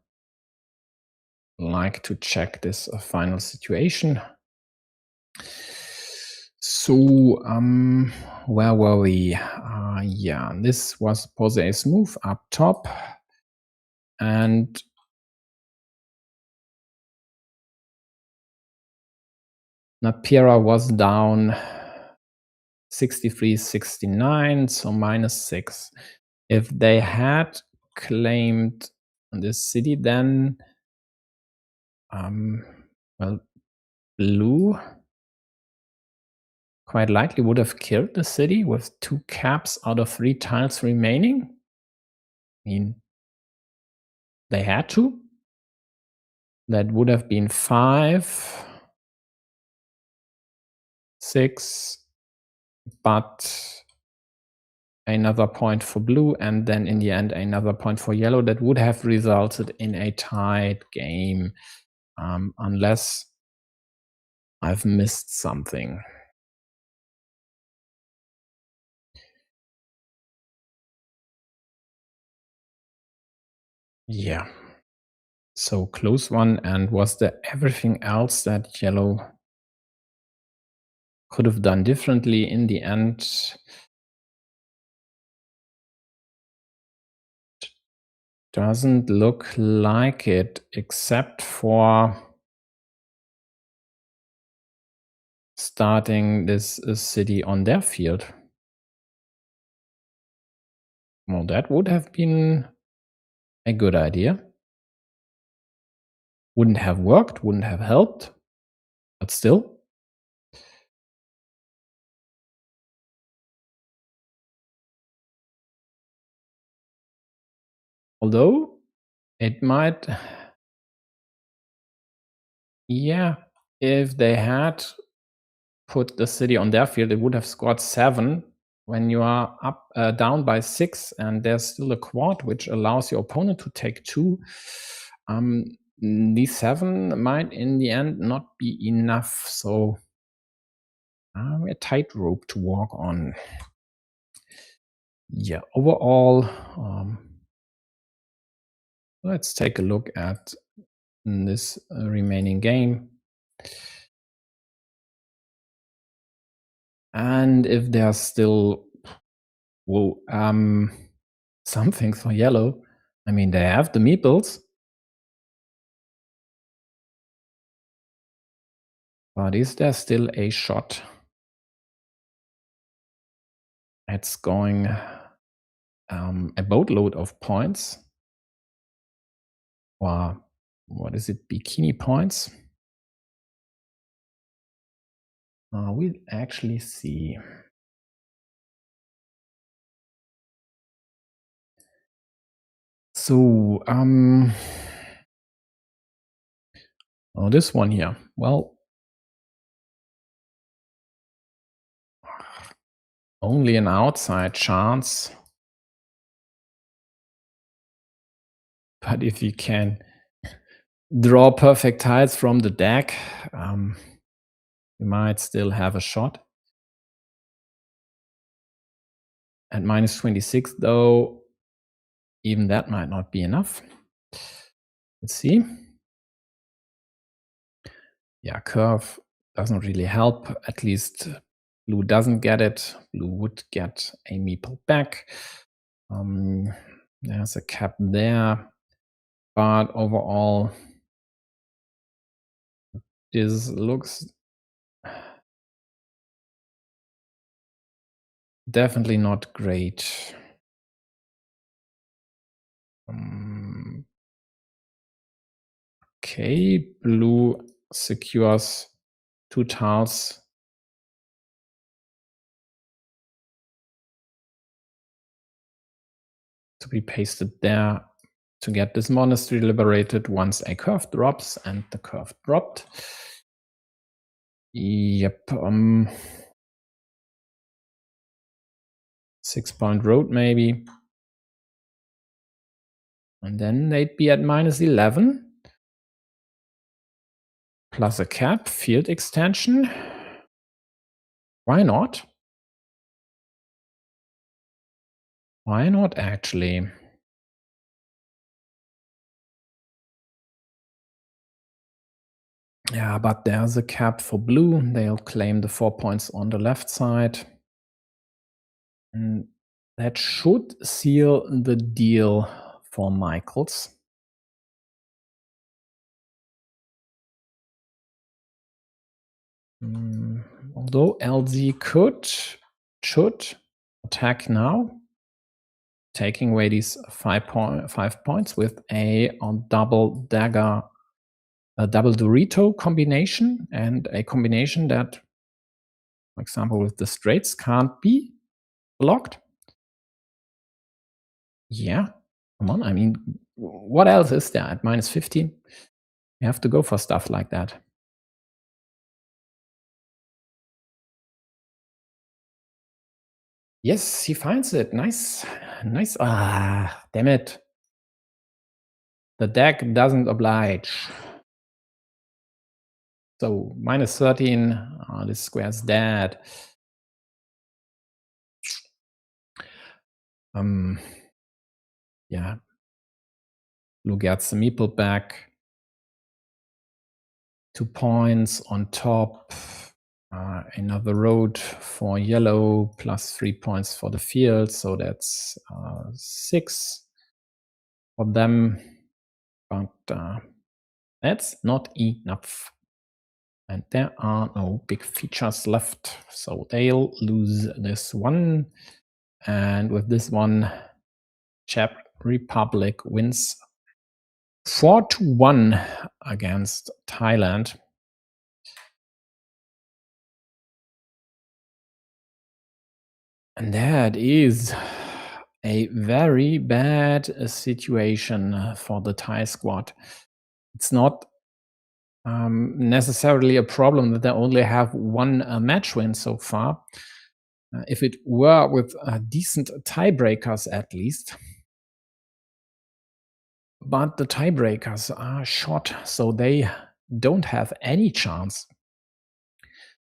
like to check this final situation. So, where were we? Yeah, this was Pose's move up top. And Nepera was down 63-69, so -6. If they had claimed this city, then well, blue quite likely would have killed the city with 2 caps out of 3 tiles remaining. I mean, they had to. That would have been 5, 6, but another point for blue, and then in the end another point for yellow. That would have resulted in a tied game, unless I've missed something. Yeah. So close one. And was there everything else that yellow could have done differently in the end? Doesn't look like it, except for starting this city on their field. Well, that would have been a good idea. Wouldn't have worked, wouldn't have helped, but still. Although it might, yeah, if they had put the city on their field, it would have scored 7. When you are up down by 6, and there's still a quad which allows your opponent to take 2, d7 might in the end not be enough. So a tightrope to walk on. Yeah, overall, let's take a look at this remaining game. And if there's still something for yellow, I mean, they have the meeples. But is there still a shot at scoring a boatload of points? Or what is it, bikini points? We'll actually see. So, this one here. Well, only an outside chance. But if you can draw perfect tiles from the deck, you might still have a shot. At minus 26, though, even that might not be enough. Let's see. Yeah, curve doesn't really help. At least blue doesn't get it. Blue would get a meeple back. There's a cap there. But overall, this looks definitely not great. Okay, blue secures 2 tiles. To be pasted there to get this monastery liberated once a curve drops, and the curve dropped. Yep. 6-point road maybe. And then they'd be at minus 11. Plus a cap, field extension. Why not? Why not, actually? Yeah, but there's a cap for blue. They'll claim the 4 points on the left side. And that should seal the deal for Michaels. Although LZ should attack now, taking away these 5 points with a double dagger, a double Dorito combination, and a combination that, for example, with the straights can't be blocked. Yeah, come on. I mean, what else is there at minus 15? You have to go for stuff like that. Yes, he finds it. Nice. Nice. Ah, damn it. The deck doesn't oblige. So minus 13. This square's dead. Yeah. Blue gets the meeple back. 2 points on top. Another road for yellow, plus 3 points for the field. So that's 6 for them. But that's not enough. And there are no big features left. So they'll lose this one. And with this one, Czech Republic wins 4-1 against Thailand. And that is a very bad situation for the Thai squad. It's not necessarily a problem that they only have one match win so far. If it were with decent tiebreakers at least. But the tiebreakers are short, so they don't have any chance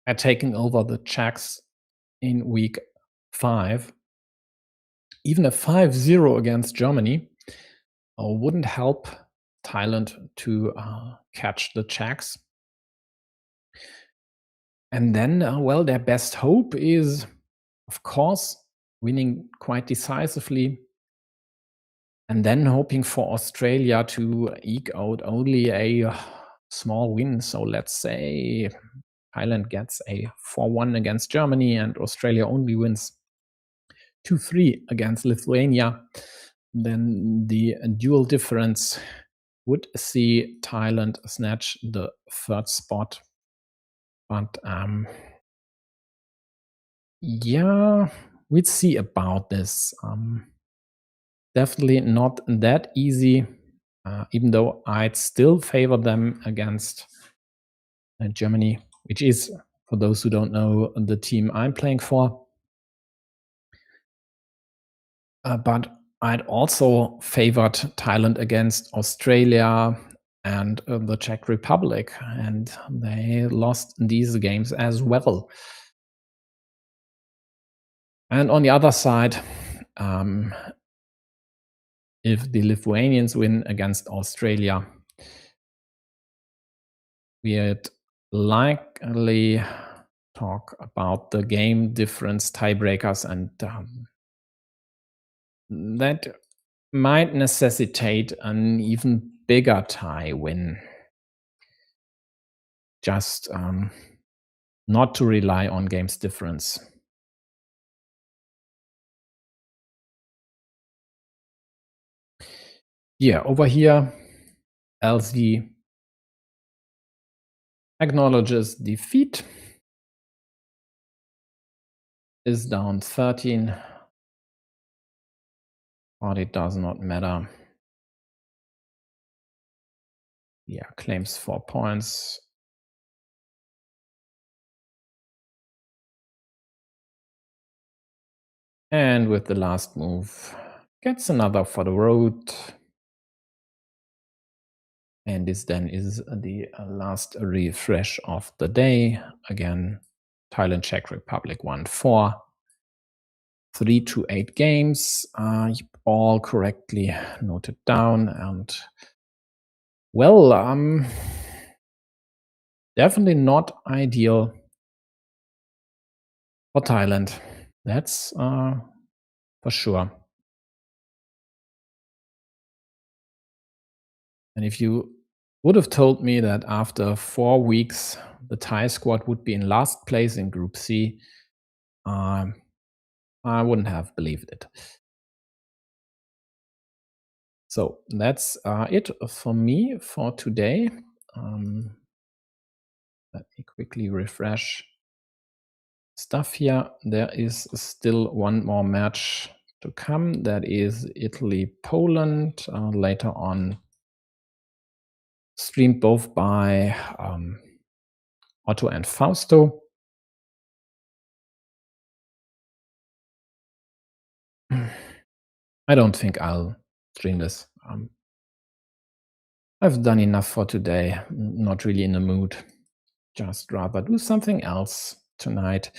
at taking over the Czechs in week 5. Even a 5-0 against Germany wouldn't help Thailand to catch the Czechs. And then, well, their best hope is, of course, winning quite decisively and then hoping for Australia to eke out only a small win. So let's say Thailand gets a 4-1 against Germany and Australia only wins 2-3 against Lithuania. Then the dual difference would see Thailand snatch the 3rd spot. But yeah, we'd see about this. Definitely not that easy, even though I'd still favor them against Germany, which is, for those who don't know, the team I'm playing for. But I'd also favored Thailand against Australia and the Czech Republic, and they lost these games as well. And on the other side, if the Lithuanians win against Australia, we'd likely talk about the game difference tiebreakers, and that might necessitate an even bigger tie win. Just not to rely on games difference. Yeah, over here, LZ acknowledges defeat, is down 13, but it does not matter. Yeah, claims 4 points. And with the last move, gets another for the road. And this then is the last refresh of the day. Again, Thailand, Czech Republic 1-4. 3 to 8 games, all correctly noted down. And well, definitely not ideal for Thailand. That's for sure. And if you would have told me that after 4 weeks, the Thai squad would be in last place in Group C, I wouldn't have believed it. So that's it for me for today. Let me quickly refresh stuff here. There is still one more match to come. That is Italy-Poland, later on, streamed both by Otto and Fausto. I don't think I'll stream this. I've done enough for today. Not really in the mood. Just rather do something else tonight.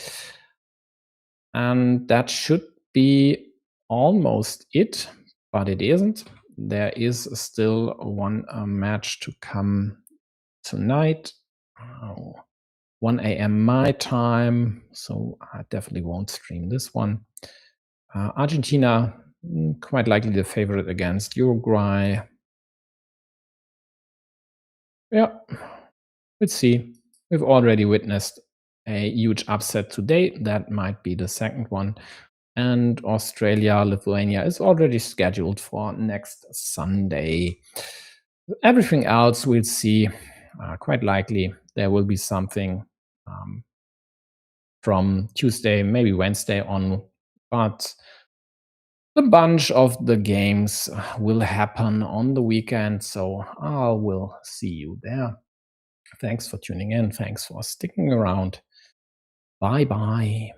And that should be almost it, but it isn't. There is still one match to come tonight. 1 a.m. my time, so I definitely won't stream this one. Argentina, quite likely the favorite against Uruguay. Yeah, let's see. We've already witnessed a huge upset today. That might be the second one. And Australia, Lithuania is already scheduled for next Sunday. Everything else we'll see. Quite likely there will be something from Tuesday, maybe Wednesday on. But A bunch of the games will happen on the weekend, so I will see you there. Thanks for tuning in. Thanks for sticking around. Bye bye.